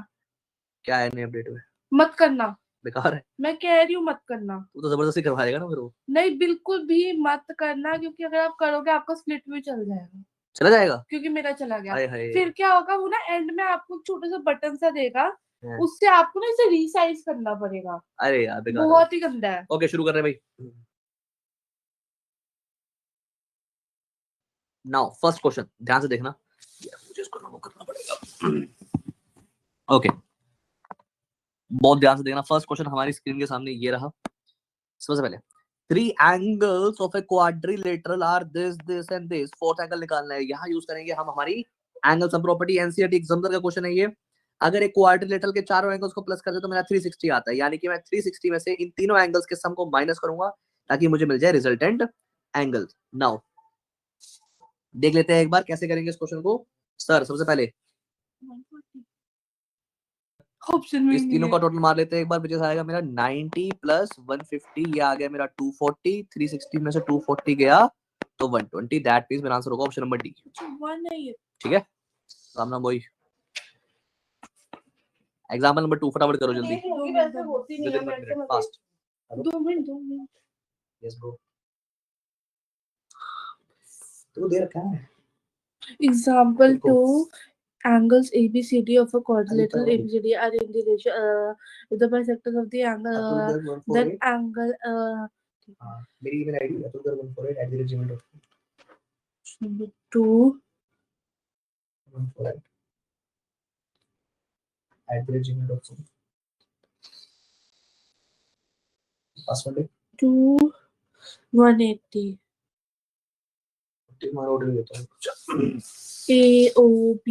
क्या है नए अपडेट में? मत करना। बेकार है। मैं कह रही हूँ मत करना। तू तो जबरदस्ती करवाएगा ना फिर वो। नहीं बिल्कुल भी मत करना, क्योंकि अगर आप करोगे आपका स्प्लिट भी चल जाएगा, चला जाएगा। क्योंकि मेरा चला गया। हाय हाय। फिर क्या होगा, वो ना एंड में आपको छोटा सा बटन सा देगा, हाँ। उससे आपको ना इसे रीसाइज करना पड़ेगा। अरे यार बेकार है। बहुत ही गंदा है। ओके शुरू कर रहे हैं भाई। नाउ फर्स्ट क्वेश्चन ध्यान से देखना। यार मुझे इसको रिमूव करना पड़ेगा। ओके बहुत ध्यान से देखना। फर्स्ट क्वेश्चन हमारी स्क्रीन के सामने ये रहा। सबसे पहले 3 angles of a quadrilateral are this and this। Fourth angle निकालना है। यहाँ यूज करेंगे हम हमारी angle sum property. NCERT examiner का क्वेश्चन है ये। अगर एक क्वाड्रिलेटरल के चारों एंगल्स को प्लस कर दे तो मेरा 360 आता है, यानी कि मैं 360 में से इन तीनों एंगल्स के सम को माइनस करूंगा ताकि मुझे मिल जाए रिजल्टेंट एंगल। नाउ देख लेते हैं एक बार कैसे करेंगे इस क्वेश्चन को। सर सबसे पहले ऑप्शन में इस नहीं तीनों है। का टोटल मार लेते हैं एक बार। विच आएगा मेरा 90 प्लस 150, ये आ गया मेरा 240। 360 में से 240 गया तो 120। दैट मींस मेरा आंसर होगा ऑप्शन नंबर डी। वन है ये। ठीक है सामना वही। एग्जांपल नंबर 2 फटाफट करो जल्दी। होगी, वैसे होती नहीं है मेरे से। फास्ट। 2 मिनट। Yes bro. तो दे रखा है। Example देखो 2, angles ABCD of a quadrilateral अभी ABCD are in the ratio if the bisectors of the angle then angle हां मेरी email ID atul.14@gmail.com। number 2 14@gmail.com। Password 2 180 तुम्हारा ऑर्डर देता हूं। AOB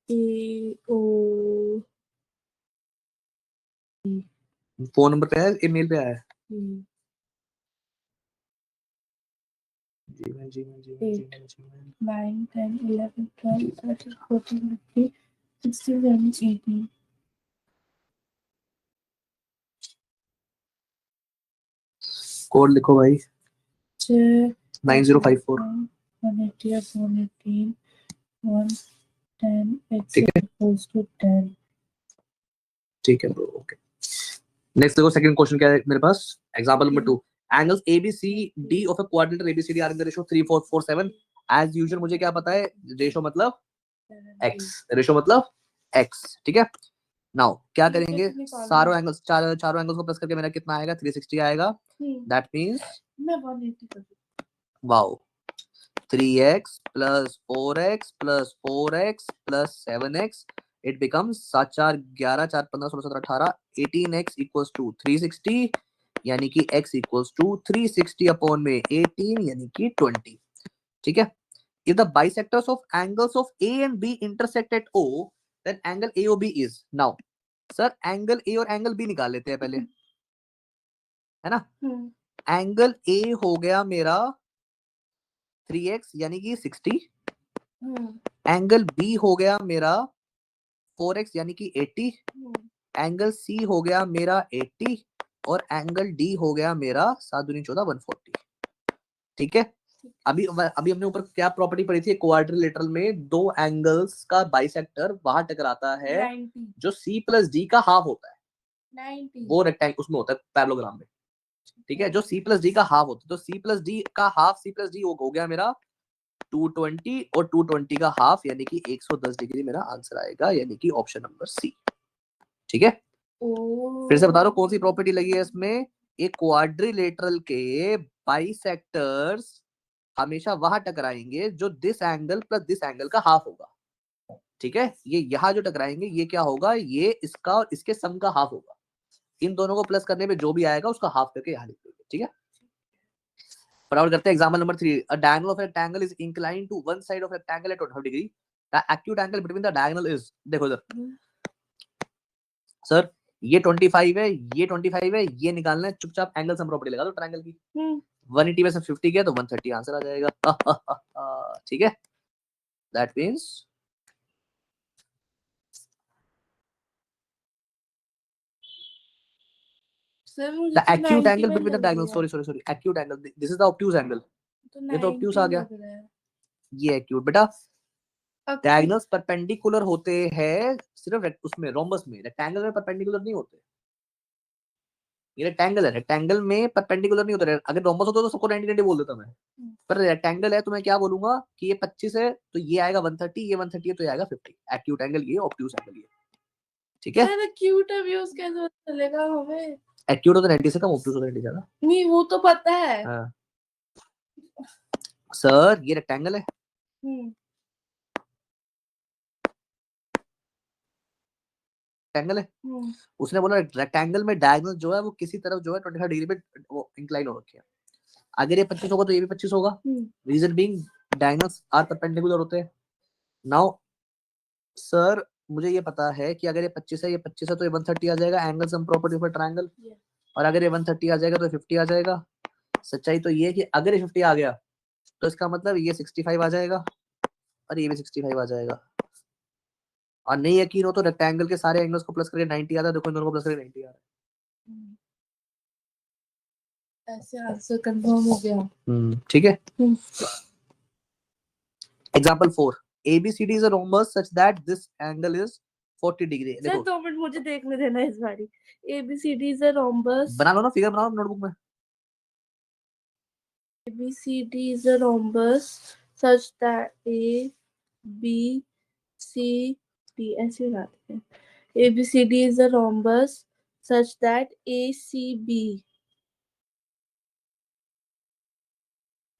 AO फोन नंबर पे है ईमेल पे आया है। Gmail 9 10 11 12 13 14 15 16 17 18 कोड लिखो भाई 9054। 180 118 110 x ठीक है equals to 10। ठीक है ब्रो ओके। नेक्स्ट देखो सेकंड क्वेश्चन क्या है मेरे पास। Example number 2 angles ABCD of a quadrilateral ABCD are in the ratio 3 4 4 7। As usual मुझे क्या पता है, रेशियो मतलब x, रेशियो मतलब x। ठीक है नाउ क्या करेंगे, चारों एंगल्स चारों एंगल्स को प्लस करके मेरा कितना आएगा 360 आएगा। दैट मींस मैं 180 कर दूं। Wow 3x plus 4x plus 4x plus 7x it becomes 7 4 11 4 15 16 17 18 18x equals to 360, यानी कि x equals to 360 अपॉन में 18 यानी कि 20। ठीक है if the bisectors of angles of A and B intersect at O then angle AOB is। now sir angle A और angle B निकाल लेते हैं पहले, है ना। एंगल A हो गया मेरा 3x यानी कि 60। एंगल बी हो गया मेरा 4x यानी कि 80। एंगल सी हो गया मेरा 80 और एंगल डी हो गया मेरा 7 दूनी 14 140। ठीक है अभी हमने ऊपर क्या प्रॉपर्टी पढ़ी थी, क्वाड्रिलेटरल में दो एंगल्स का बाइसेक्टर वहां टकराता है 90 जो C प्लस डी का हाफ होता है। 90 वो रेक्टेंगल उसमें होता है पैरेललोग्राम में। ठीक है जो C प्लस डी का हाफ होता है, तो C प्लस डी का हाफ C प्लस डी हो गया मेरा 220 और 220 का हाफ यानी कि 110 डिग्री मेरा आंसर आएगा, यानी कि ऑप्शन नंबर सी। ठीक है फिर से बता रहा हूं कौन सी प्रॉपर्टी लगी है इसमें। एक क्वाड्रिलेटरल के बाइसेक्टर्स हमेशा वहां टकराएंगे जो this angle plus this angle का हाफ होगा। ठीक है ये यहाँ जो टकराएंगे ये क्या होगा, ये इसका और इसके सम का हाफ होगा। इन दोनों को प्लस करने पे जो भी आएगा उसका हाफ करके यहाँ लिख देंगे। ठीक है फटाफट करते हैं example number 3। A diagonal of a rectangle is inclined to one side of a rectangle at 25 degree. The acute angle between the diagonal is, देखो इधर सर ये 25 है ये 25 है, ये निकालना है। चुपचाप एंगल सम प्रॉपर्टी लगा दो ट्रायंगल की। 180 में से 50 गया तो 130 आंसर आ जाएगा। ठीक है that means the acute angle between the diagonal, sorry acute angle, this is the obtuse angle। ये तो obtuse आ गया, ये acute बेटा डायगोनल्स परपेंडिकुलर होते हैं सिर्फ उसमें रोम्बस में, रेक्टेंगल में परपेंडिकुलर नहीं होते। ये रेक्टेंगल है, रेक्टेंगल में परपेंडिकुलर नहीं होता। अगर रोम्बस होता तो सबको 90 90 बोल देता मैं, पर रेक्टेंगल है तो मैं क्या बोलूंगा कि ये 25 है तो ये आएगा 130, ये 130 है तो ये आएगा 50। एक्यूट एंगल ये, ऑब्ट्यूज एंगल ये, ठीक है। अरे क्यूट अब्यूज कैसे चलेगा हमें? एक्यूट होता है 90 से कम, ऑब्ट्यूज होता है 90 ज्यादा। नहीं वो तो पता है। हाँ सर ये रेक्टेंगल है, रेक्टेंगल है। उसने बोला रेक्टेंगल में डायगोनल जो है वो किसी तरफ जो है 25 डिग्री पे वो इंक्लाइन हो रखी है। अगर ये 25 होगा तो ये भी 25 होगा। Reason being diagonals are perpendicular होते हैं। नाउ सर मुझे ये पता है कि अगर ये 25 है, ये 25 है तो ये 130 आ जाएगा, angle sum property of a triangle. और अगर ये 130 आ जाएगा तो 50 आ जाएगा। सच्चाई तो ये है कि अगर ये 50 आ गया तो इसका मतलब ये 65 आ जाएगा और ये भी 65 आ जाएगा। और नहीं यकीन हो तो रेक्टेंगल के सारे एंगल्स को प्लस करके 90 आता है। देखो इन दोनों को प्लस करके 90 आ रहा है। ऐसे आंसर कंफर्म हो गया। ठीक है। Example 4, ABCD is a rhombus such that this angle is 40 degree. Sir 2 minute मुझे देखने देना इस बारी। ABCD is a rhombus। बना लो ना, फिगर बनाओ नोटबुक में। ABCD is a rhombus such that A B C D ऐसे बनाते हैं। ABCD is a rhombus such that ACB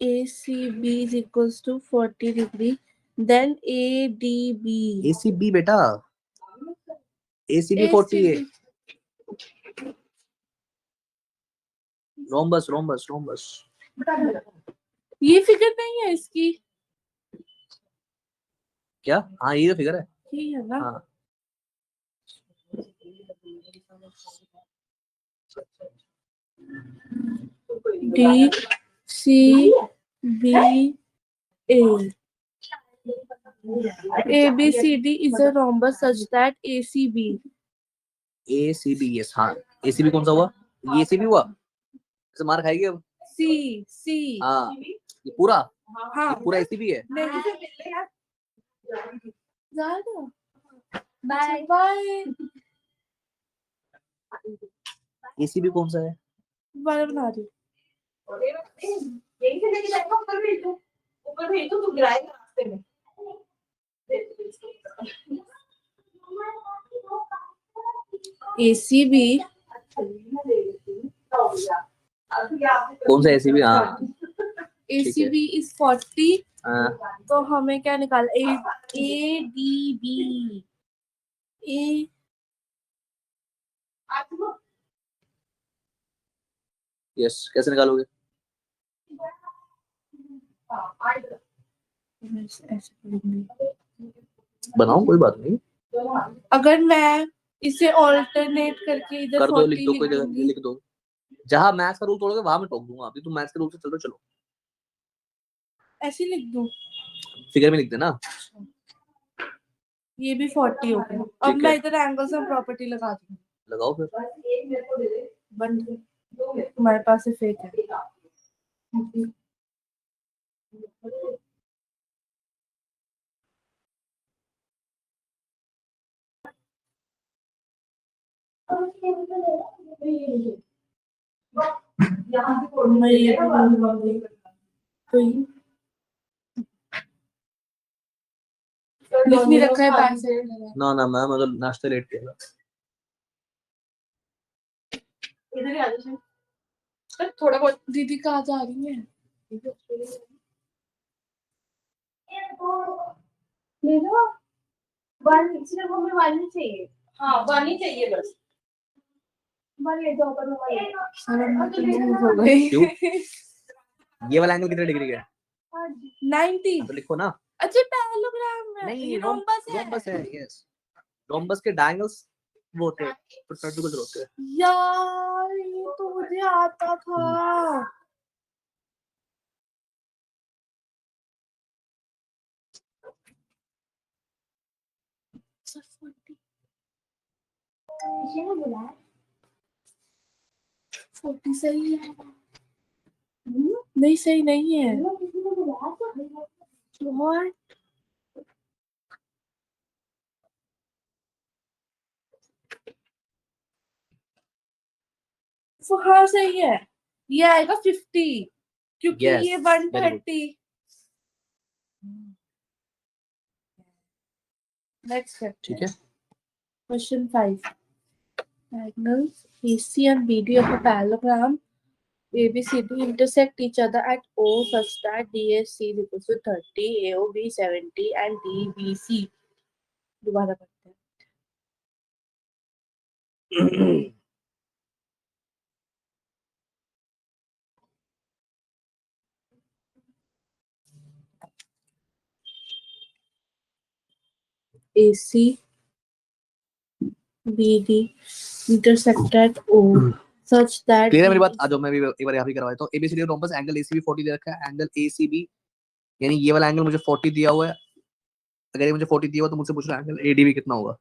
is equals to 40 degree. Then ADB ACB बेटा, ACB 40 है। Rhombus rhombus rhombus ये फिगर नहीं है इसकी क्या? हाँ ये तो फिगर है। ये है ना। हाँ D C B A ABCD is a rhombus such that ACB yes हाँ। ACB कौन सा हुआ? ये ACB हुआ, इसे मार खाएगी अब। C हाँ ये पूरा, हाँ ये पूरा ACB है। Bye bye. ACB कौन सा है? बाय बना रही यहीं से लेके जाएगा, ऊपर भेज दो तो गिराएगा रास्ते में। ACB कौन सा ACB? हाँ ACB is 40। हाँ तो हमें क्या निकाला? ADB A yes. कैसे निकालोगे? बनाओ कोई बात नहीं, अगर मैं इसे ऑल्टरनेट करके इधर कर दो, 40 लिख दो, कोई जगह लिख दो। जहां मैथ्स का रूल तोड़ोगे वहां मैं टोक दूंगा। अभी तुम मैथ्स के रूल से चलो चलो, ऐसे लिख दूं। फिगर में लिख देना। ये भी 40 हो गया। अब मैं इधर एंगल्स और प्रॉपर्टी लगा दूंगी। लगाओ फिर। बंद। तुम्हारे पास से फेक है। मैं ये लिख नहीं रखा है पैसे। ना ना मैम, अगर नाश्ता लेट किया इधर ही आ जाओ। थोड़ा बहुत दीदी कहाँ जा रही है? ले लो। वन सिर्फ हमें वन ही चाहिए। हाँ वन ही चाहिए बस। वन ले जाओ, पर सर मैं कंफ्यूज हो गई। क्यों? ये वाला एंगल कितने डिग्री का है? 90। तो लिखो ना। अच्छा पैरेललोग्राम है। नहीं ये रोम्बस है। रोम्बस है। यस, रोम्बस के डायगोनल्स वो होते हैं, परपेंडिकुलर होते हैं। यार ये तो मुझे आता था। सर 40 किसी ने बुलाया? 40 सही है। नहीं सही नहीं है। किसी ने बुलाया? What? तो हाँ सही है, ये आएगा 50 क्योंकि Yes, ये very good. 130। नेक्स्ट ठीक है। Question 5। Diagonals AC and BD of a parallelogram ABCD intersect each other at O such that DSC is equal to 30, AOB 70 and DBC। दोबारा पढ़ते हैं। AC BD intersect at O such that clear है मेरी बात? आ जाओ, मैं भी एक बार यहाँ भी करवा देता हूँ। ABCD रोम्बस एंगल ACB 40 दे रखा है, एंगल ACB यानी ये वाला एंगल मुझे 40 दिया हुआ है। अगर ये मुझे 40 दिया हुआ तो मुझसे पूछ रहा है एंगल ADB कितना होगा,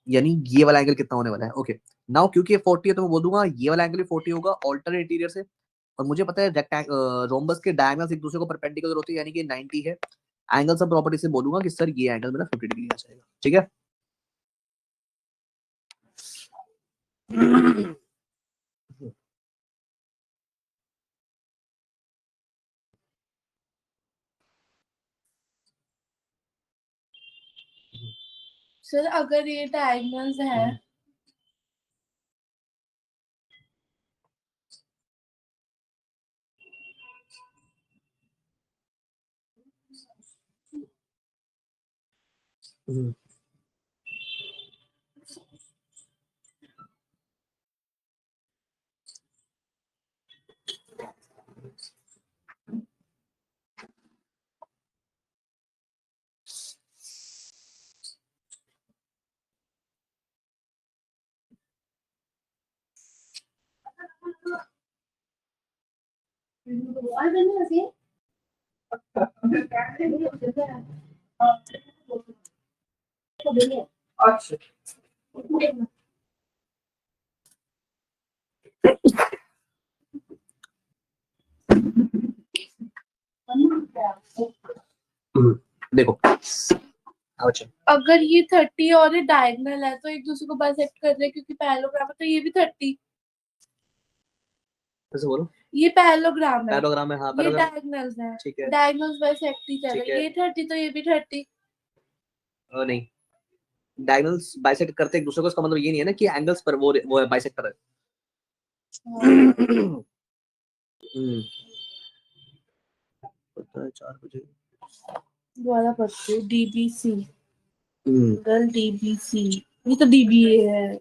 यानी ये वाला एंगल कितना होने वाला है। ओके नाउ क्योंकि ये 40 है तो मैं बोल दूंगा ये वाला एंगल भी 40 होगा ऑल्टरनेट इंटीरियर से, और मुझे पता है रोम्बस के डायगोनल्स एक दूसरे को परपेंडिकुलर होते हैं यानी कि 90 है। एंगल सम प्रॉपर्टी से बोलूंगा कि सर ये एंगल मेरा 50 डिग्री आ जाएगा। ठीक है। सर अगर ये डायगोनल्स है देखो अच्छा अगर ये 30 और ये डायगोनल है तो एक दूसरे को बाइसेक्ट कर रहे हैं क्योंकि पैरेललोग्राम है, तो ये भी 30। कैसे बोलो? ये पैरेललोग्राम है, पैराग्राम है, हाँ ये पैराग्राम डायगोनल्स है, ठीक है। डायगोनल्स बाइसेक्ट ही कर ठीक रहे हैं। है। ये 30 तो ये भी 30। नहीं, डायगोनल्स बाइसेक्ट करते एक दूसरे को, इसका मतलब ये नहीं है ना कि एंगल्स पर वो बाइसेक्ट कर रहे हैं। पता है 4 बजे दोबारा पढ़ते हैं। DBC एंगल DBC, ये तो DBA है,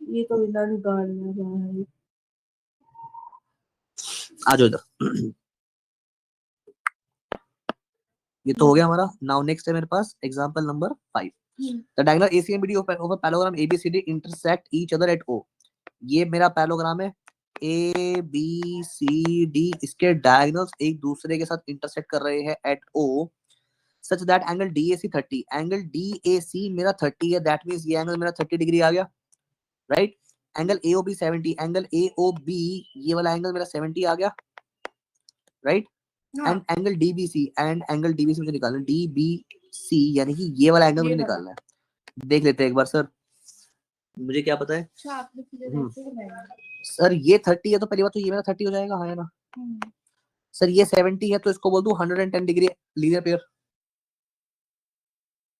ये तो बिना निकालना है। आ जाओ इधर। ये तो हो गया हमारा। नाउ नेक्स्ट है मेरे पास example number 5। The diagonal AC and BD of parallelogram ABCD intersect each other at O। ये मेरा पैरेललोग्राम है ABCD, इसके डायगोनल्स एक दूसरे के साथ इंटरसेक्ट कर रहे हैं at O such that angle DAC 30। Angle DAC मेरा 30 है, दैट मींस ये एंगल मेरा 30 डिग्री आ गया, right. Angle AOB 70, angle AOB ये वाला एंगल मेरा 70 आ गया, right. And angle DBC, and angle DBC मुझे निकालना है, DBC यानी कि ये वाला एंगल मुझे निकालना है। देख लेते हैं एक बार सर, मुझे क्या पता है। सर ये 30 है तो पहली बात तो ये मेरा 30 हो जाएगा, हाँ है ना। सर ये 70 है तो इसको बोल दूं 110 डिग्री लीनियर पेयर।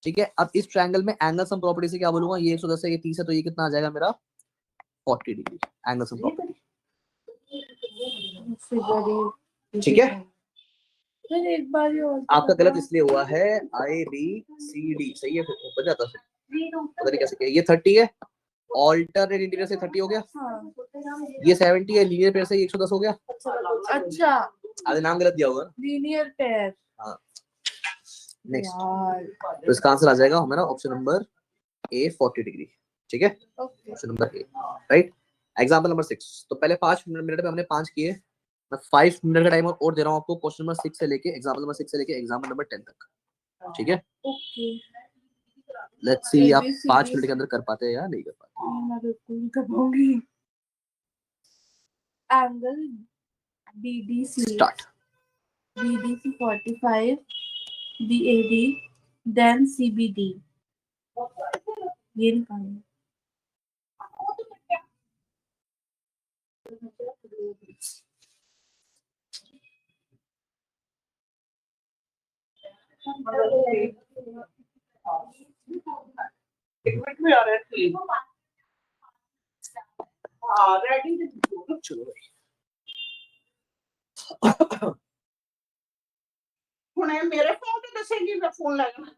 ठीक है। अब इस ट्रायंगल में एंगल सम प्रॉपर्टी से क्या बोलूंगा, ये 110 है, ये 30 है, तो ये कितना आ जाएगा मेरा 40 डिग्री एंगल सम प्रॉपर्टी। ठीक है। फिर एक बार ये और आपका गलत इसलिए हुआ है ABCD सही है, फिर बन जाता है, पता नहीं कैसे किया। ये 30 है, ऑल्टरनेट इंटीरियर से 30 हो गया। ये 70 है, लीनियर पेयर से 110 हो गया। अच्छा आगे नाम गलत दिया होगा ना, लीनियर पेयर। हाँ। नेक्स्ट तो इसका आंसर आ जाएगा हमारा ऑप्शन नंबर A 40 डिग्री। ठीक है, option number A, right. Example number 6। तो पहले 5 मिनट में हमने 5 किए, मैं 5 मिनट का टाइम और दे रहा हूँ आपको क्वेश्चन नंबर 6 से लेके एग्जांपल नंबर 6 से लेके एग्जांपल नंबर 10 तक। ठीक है, ओके लेट्स सी आप 5 मिनट के अंदर कर पाते हैं या नहीं कर पाते। मैं बिल्कुल कर पाऊंगी। Angle BDC start. BDC 45, BAD, then CBD। ये निकालना। लिक्विड में आ रहा है तेल। हाँ रेडी। चलो भाई हुणे मेरे फोन पे दसेंगी मैं फोन लेना।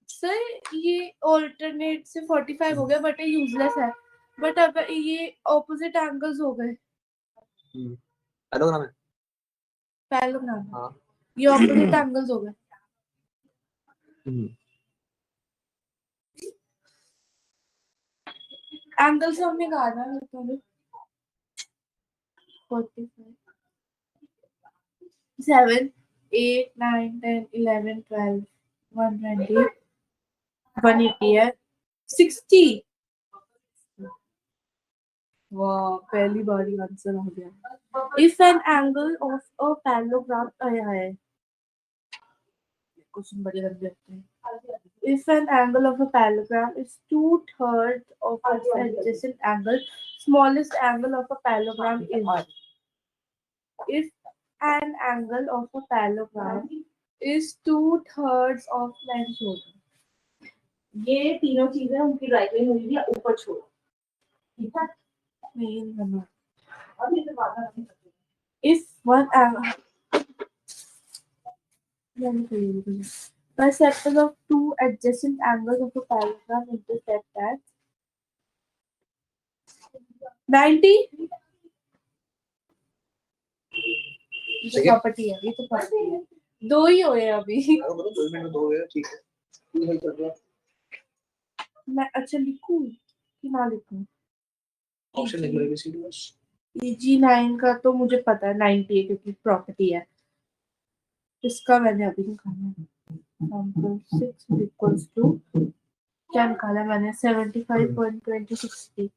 सर ये ऑल्टरनेट से 45 हो गया बट ये यूजलेस है, बट अब ये ऑपोजिट एंगल्स हो गए। पैलोग्राम है। पैरेललोग्राम हाँ ये ऑपोजिट एंगल्स हो गए। एंगल से हमने निकालना है तो 45 7 8 9 10 11 12 120 180 है 60। वाह पहली बार ही आंसर आ गया। If an angle of a parallelogram आया है, क्वेश्चन बड़े लंबे होते हैं। If an angle of a parallelogram is 2/3 of its adjacent angle, smallest angle of a parallelogram is. If an angle of a parallelogram is 2/3 of line shoulder. ये तीनों चीजें उनकी राइट लाइन हुई है ऊपर छोड़ो। ठीक है नहीं करना। अभी तो बात नहीं करते। If one angle bisectors of two adjacent angles of a parallelogram intersect at 90। ये तो प्रॉपर्टी है, ये तो प्रॉपर्टी है। दो ही हुए अभी। 2 मिनट में 2 है ठीक है। नहीं चल रहा मैं अच्छा लिखूं कि ना लिखूं? ऑप्शन लिख लो एबीसीडी बस। EG9 का तो मुझे पता है 90 है क्योंकि प्रॉपर्टी है। इसका मैंने अभी निकाला है। 6 इक्वल्स टू क्या निकाला मैंने 75.2060।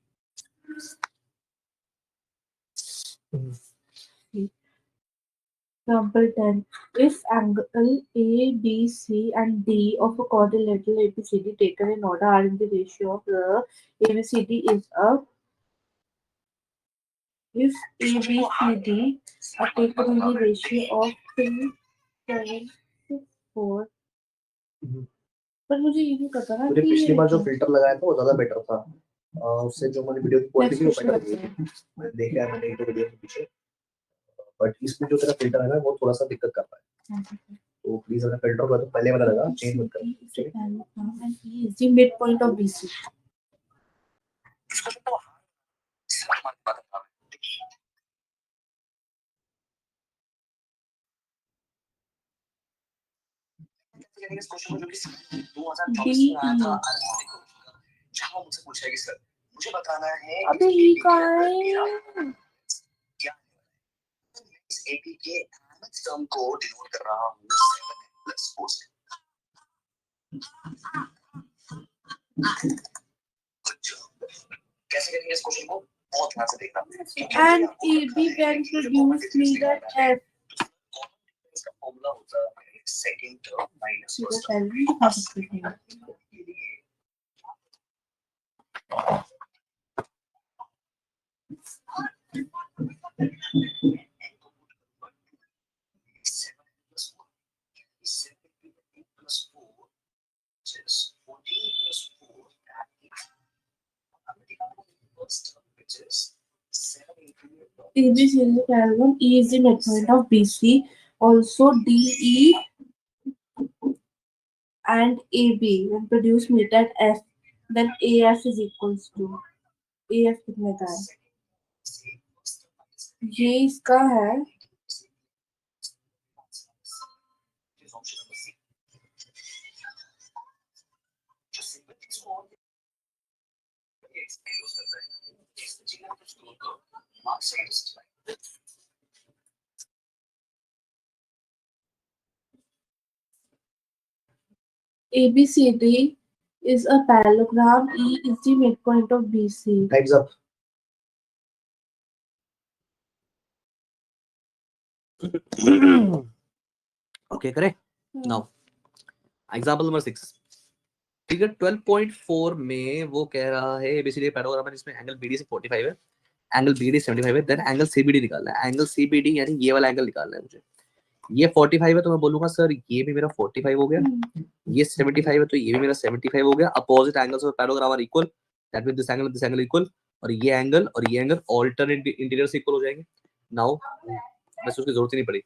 Example 10. If angle A, B, C and D of a quadrilateral ABCD taken in order are in the ratio of the ABCD is a. If ABCD are taken in the ratio of 3, 7, 6, 4. पर मुझे ये नहीं पता ना मुझे कि पिछली ये बार जो फिल्टर लगाया था वो ज्यादा बेटर था। उससे जो मैंने वीडियो की क्वालिटी थी वो Next बेटर question थी। मैंने देखा है मैंने एक दो वीडियो के पीछे, बट इसमें जो तेरा फिल्टर है ना वो थोड़ा सा दिक्कत कर रहा है। तो प्लीज अगर फिल्टर होगा तो पहले वाला लगा, चेंज मत कर। ठीक है and E is the midpoint of BC. इस क्वेश्चन को जो कि 2024 में आया था जहां मुझसे पूछा है कि सर मुझे बताना है अबे ये कहाँ है? क्या इस एपी के nth टर्म को डिनोट कर रहा हूं 7 प्लस 4 से। कैसे करेंगे इस क्वेश्चन को बहुत ध्यान से देखना। And AB when produced meter F. इसका फॉर्मूला होता है सेकंड टर्म माइनस तो फर्स्ट पहले ही बता सकते थे। ABC is the parallel. E is the midpoint of BC. Also DE and AB when produced meet at F, then AF is equals to AF कितने का है? ये इसका है ABCD is a parallelogram. E is the midpoint of BC. Time's up. Okay, correct. Now, example number 6, ठीक है। 12.4 में वो कह रहा है एबीसीडी पैराग्राम है जिसमें एंगल बीडी से 45 है, एंगल बीडी 75 है, देन एंगल सीबीडी निकालना है। एंगल सीबीडी यानी ये वाला एंगल निकालना है मुझे। ये 45 है तो मैं बोलूंगा सर ये भी मेरा 45 हो गया, ये 75 है तो ये भी मेरा 75 हो गया। Opposite angles of parallelogram are equal, that means this angle equal, और ये एंगल ऑल्टरनेट इंटीरियर से इक्वल हो जाएंगे। नाउ बस उसकी जरूरत ही नहीं पड़ी।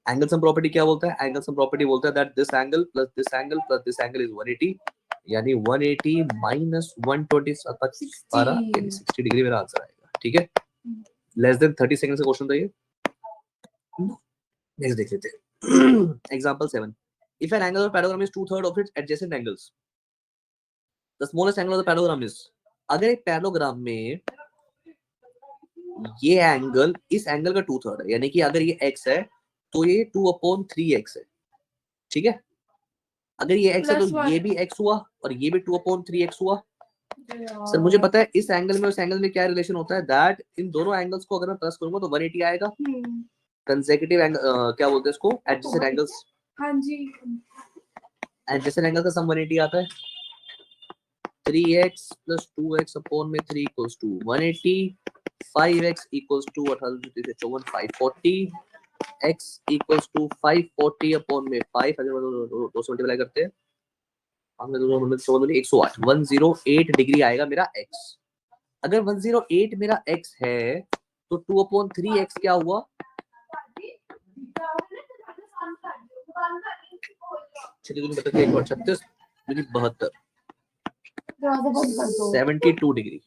एंगल सम प्रॉपर्टी क्या बोलता है? एंगल सम प्रॉपर्टी बोलता है that this angle plus this angle plus this angle is 180, यानी 180 माइनस 120 यानी 60 डिग्री मेरा आंसर आएगा। ठीक है, लेस देन 30 सेकंड से क्वेश्चन था ये। नेक्स्ट देख लेते हैं। Example 7, if an angle of parallelogram is 2/3 of its adjacent angles, the smallest angle of the parallelogram is. अगर एक पैराग्राम में ये एंगल इस एंगल का 2/3 है, यानी कि अगर ये x है तो ये 2/3x है, ठीक है। अगर ये x है तो ये भी x हुआ और ये भी 2/3x हुआ। सर मुझे पता है इस एंगल में उस एंगल में क्या रिलेशन होता है, दैट इन दोनों एंगल्स को अगर मैं प्लस करूंगा तो 180 आएगा। कंसेक्यूटिव एंगल क्या बोलते हैं इसको? Adjacent angles. हाँ जी, एडजेसेंट एंगल का सम 180 आता है। 3x plus 2x अपॉन में 3 equals to 180, 5x equals to 540, x equals to 540 upon में 5, अगर 2 से मल्टीप्लाई करते हैं 108 108 डिग्री आएगा मेरा x। अगर 108 मेरा x है तो 2/3x क्या हुआ? चलिए तुम बताते हैं 36 यानी 72, 72 डिग्री,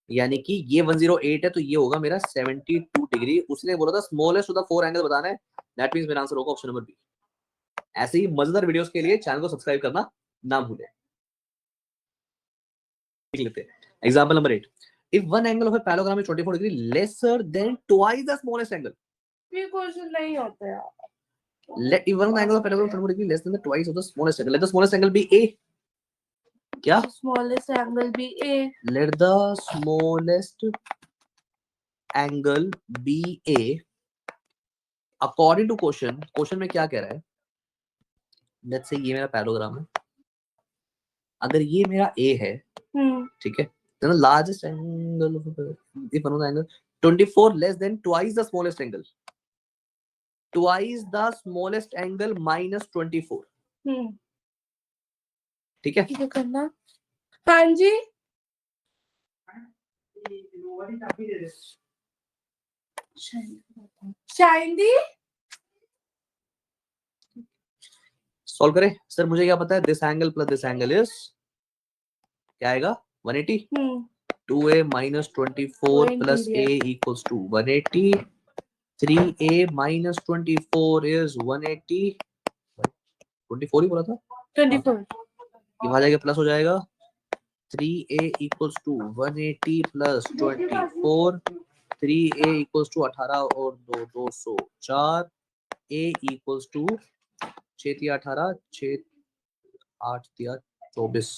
यानी कि ये 108 है तो ये होगा मेरा 72 डिग्री। उसने बोला था स्मॉलेस्ट ऑफ द 4 एंगल बताना है, दैट मींस मेरा आंसर होगा ऑप्शन नंबर बी। ऐसे ही मजेदार वीडियोस के लिए चैनल को सब्सक्राइब करना ना भूलें। देख लेते हैं example number 8, if one angle of a parallelogram is 24 degree lesser than twice the smallest angle. ये क्वेश्चन नहीं होता यार। Let if one angle of paragraph 24 degree less than the twice of the smallest angle, let the smallest angle be a. क्या? Smallest angle be a. Let the smallest angle be a. According to question में क्या कह रहा है? Let's say ये मेरा पैराग्राम है, अगर ये मेरा a है, ठीक है, then the largest angle of if one of the angle 24 less than twice the smallest angle, twice the smallest angle minus 24, ठीक है? क्या करना? हाँ जी, शाइंदी सॉल्व करें। सर मुझे क्या पता है, this angle plus this angle is क्या आएगा? 180। 2a minus 24 plus a equals to 180. 3a minus 24 is 180. 24 ही बोला था? 24। ये वहां जाके प्लस हो जाएगा। 3a equals to 180 plus 24. 3a equals to 18 और 2 204. a equals to 6 3 18 6 8 3 24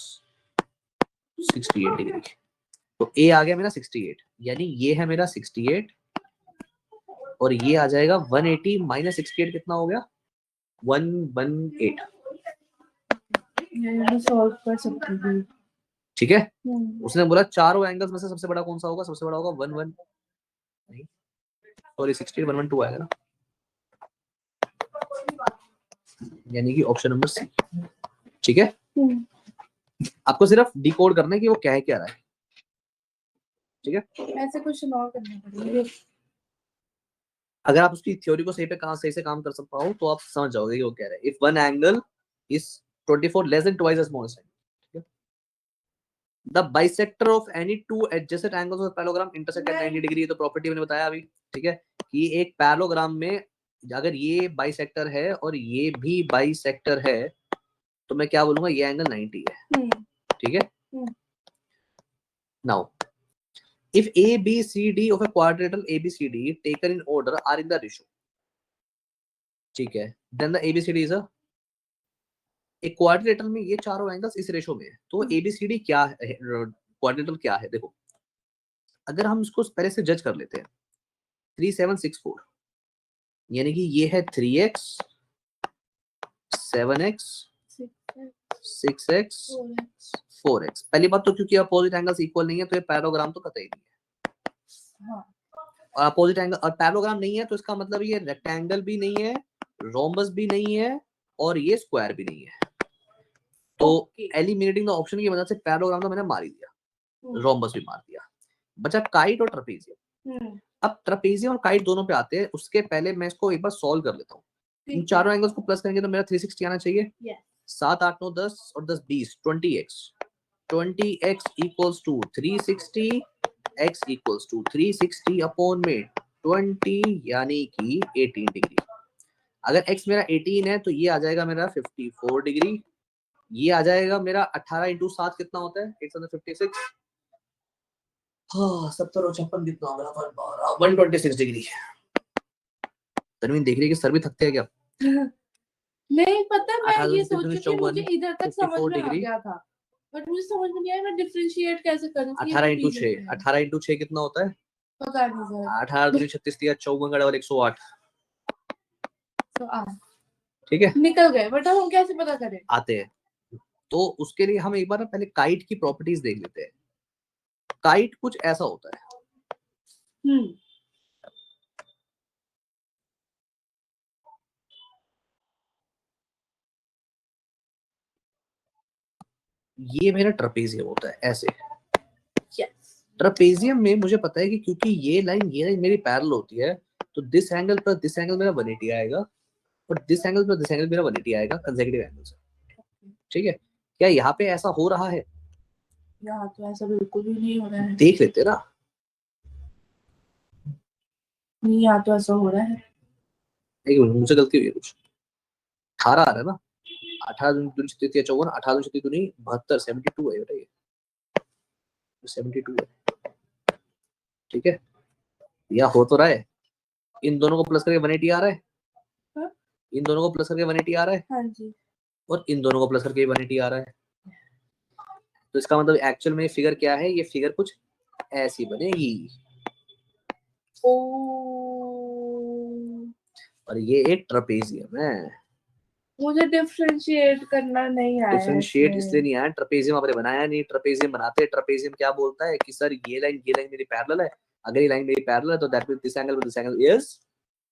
68 degree. तो a आ गया मेरा 68, यानी ये है मेरा 68 और ये आ जाएगा 180 माइनस 68 कितना हो गया? 118। ये सॉल्व कर सकती हूँ। ठीक है, उसने बोला चारों एंगल्स में से सबसे बड़ा कौन सा होगा? सबसे बड़ा होगा 11 नहीं सॉरी 68 112 आएगा ना, यानी कि ऑप्शन नंबर सी। ठीक है, आपको सिर्फ डिकोड करना है कि वो क्या है क्या रहा है। ठीक है, ऐसे क्वेश्चन और करने पड़ेंगे। अगर आप उसकी थ्योरी को सही से काम कर सकते हो तो आप समझ जाओगे कि वो क्या रहा है। If one angle is 24 less than twice the smallest angle, the bisector of any two adjacent angles of parallelogram intersect at 90 degree. तो प्रॉपर्टी मैंने बताया अभी, ठीक है, कि एक पैरेललोग्राम में अगर ये बाइसेक्टर है और ये भी बाइसेक्टर है तो मैं क्या बोलूंगा? ये एंगल 90 है। ठीक है, now if A, B, C, D of a quadrilateral ABCD taken in order are in the ratio, ठीक है, then the ABCD is a एक क्वाड्रिलेटरल में ये चारों एंगल्स इस रेशो में है, तो ABCD क्या है? क्वाड्रिलेटरल क्या है? देखो, अगर हम इसको पहले से जज कर लेते हैं 3764, यानी कि ये है 3x 7x 6x 6x 4x। पहली बात तो क्योंकि अपोजिट एंगल्स इक्वल नहीं है तो ये पैराग्राम तो कतई नहीं है। हाँ और अपोजिट एंगल और पैराग्राम नहीं है तो इसका मतलब ये रेक्टेंगल भी नहीं है, रोम्बस भी नहीं है और ये स्क्वायर भी नहीं है। तो एलिमिनेटिंग द ऑप्शन की वजह से पैराग्राम तो मैंने मार ही दिया, रोम्बस भी मार दिया, बचा काइट और ट्रेपेजियम। अब ट्रेपेजियम और काइट दोनों पे आते हैं, उसके पहले मैं इसको एक बार सॉल्व कर लेता हूँ। इन चारों एंगल्स को प्लस करेंगे तो मेरा 360 आना चाहिए। 7 8 9 10 और 10 20 20x 20x equals to 360, x equals to 360 upon में 20 यानी कि 18 डिग्री। अगर x मेरा 18 है तो ये आ जाएगा मेरा 54 डिग्री। ये आ जाएगा मेरा 18 इंटू 7 कितना होता है 856। हाँ 70 और 56 कितना होगा 126 डिग्री। तनवीन देख रही है कि सर भी थकते हैं क्या? नहीं पता, मैं 18 ये सोच रही थी, मुझे इधर तक समझ 54 में आ डिग्री। गया था बट मुझे समझ में नहीं आया मैं डिफरेंशिएट कैसे करूं कि 18 ये इंटू repeat 6 है। 18 इंटू 6 कितना होता है? पता नहीं सर। 18 दूनी 36 दिया 54 का डबल 108। तो ठीक है निकल गए, बट अब हम कैसे पता करें? आते हैं। तो उसके लिए हम एक बार ना पहले काइट की प्रॉपर्टीज देख लेते हैं। काइट कुछ ऐसा होता है। ये मेरा ट्रेपेजियम होता है ऐसे। ट्रेपेजियम में मुझे पता है कि क्योंकि ये लाइन मेरी पैरेलल होती है तो this angle plus this angle मेरा 180 आएगा और this angle plus this angle मेरा 180 आएगा कंसेक्यूटिव एंगल से। ठीक है, क्या यहाँ पे ऐसा हो रहा है? यहाँ तो ऐसा बिल्कुल भी नहीं हो रहा है। देख लेते ना। नहीं यहाँ तो ऐसा हो रहा है। एक मिनट मुझसे गलती हुई है कुछ। 18 आ रहा है ना, 18 दूनी 36 या 54, 18 दूनी 36 दूनी 72 72 है बेटा, ये 72 है। ठीक है, या हो तो रहा है। इन दोनों को प्लस करके 180 आ रहा है। हाँ? इन दोनों को प्लस करके 180 आ रहा है। हाँ जी। और इन दोनों को प्लस करके 180 आ रहा है। तो इसका मतलब एक्चुअल में फिगर क्या है? ये फिगर कुछ ऐसी बनेगी ओ और ये एक ट्रेपेजियम है। मुझे डिफरेंशिएट करना नहीं आया। डिफरेंशिएट इसलिए नहीं आया, ट्रेपेजियम आपने बनाया नहीं। ट्रेपेजियम बनाते ट्रेपेजियम क्या बोलता है कि सर ये लाइन मेरी पैरेलल है। अगर ये लाइन मेरी पैरेलल है तो that means this angle is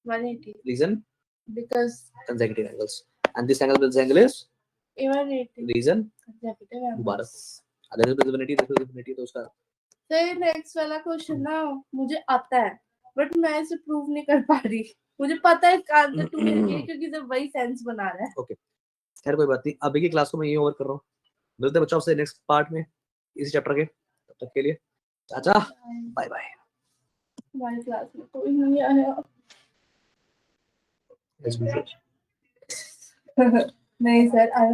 180 reason because consecutive angles and this angle is 180 reason consecutive मुबारक। angles। अगर इसमें 180 तो उसका तो ये नेक्स्ट वाला क्वेश्चन ना मुझे आता है बट मैं इसे प्रूव नहीं कर पा रही। मुझे पता है इसका आंसर 2 है क्योंकि जब वही सेंस बना रहा है। ओके खैर कोई बात नहीं, अभी की क्लास को मैं ये ओवर कर रहा हूँ। मिलते हैं बच्चों से नेक्स्ट पार्ट में इस चैप्टर के। तब तक के लिए चाचा बाय बाय। हमारी क्लास में कोई नहीं आया। नहीं सर, आई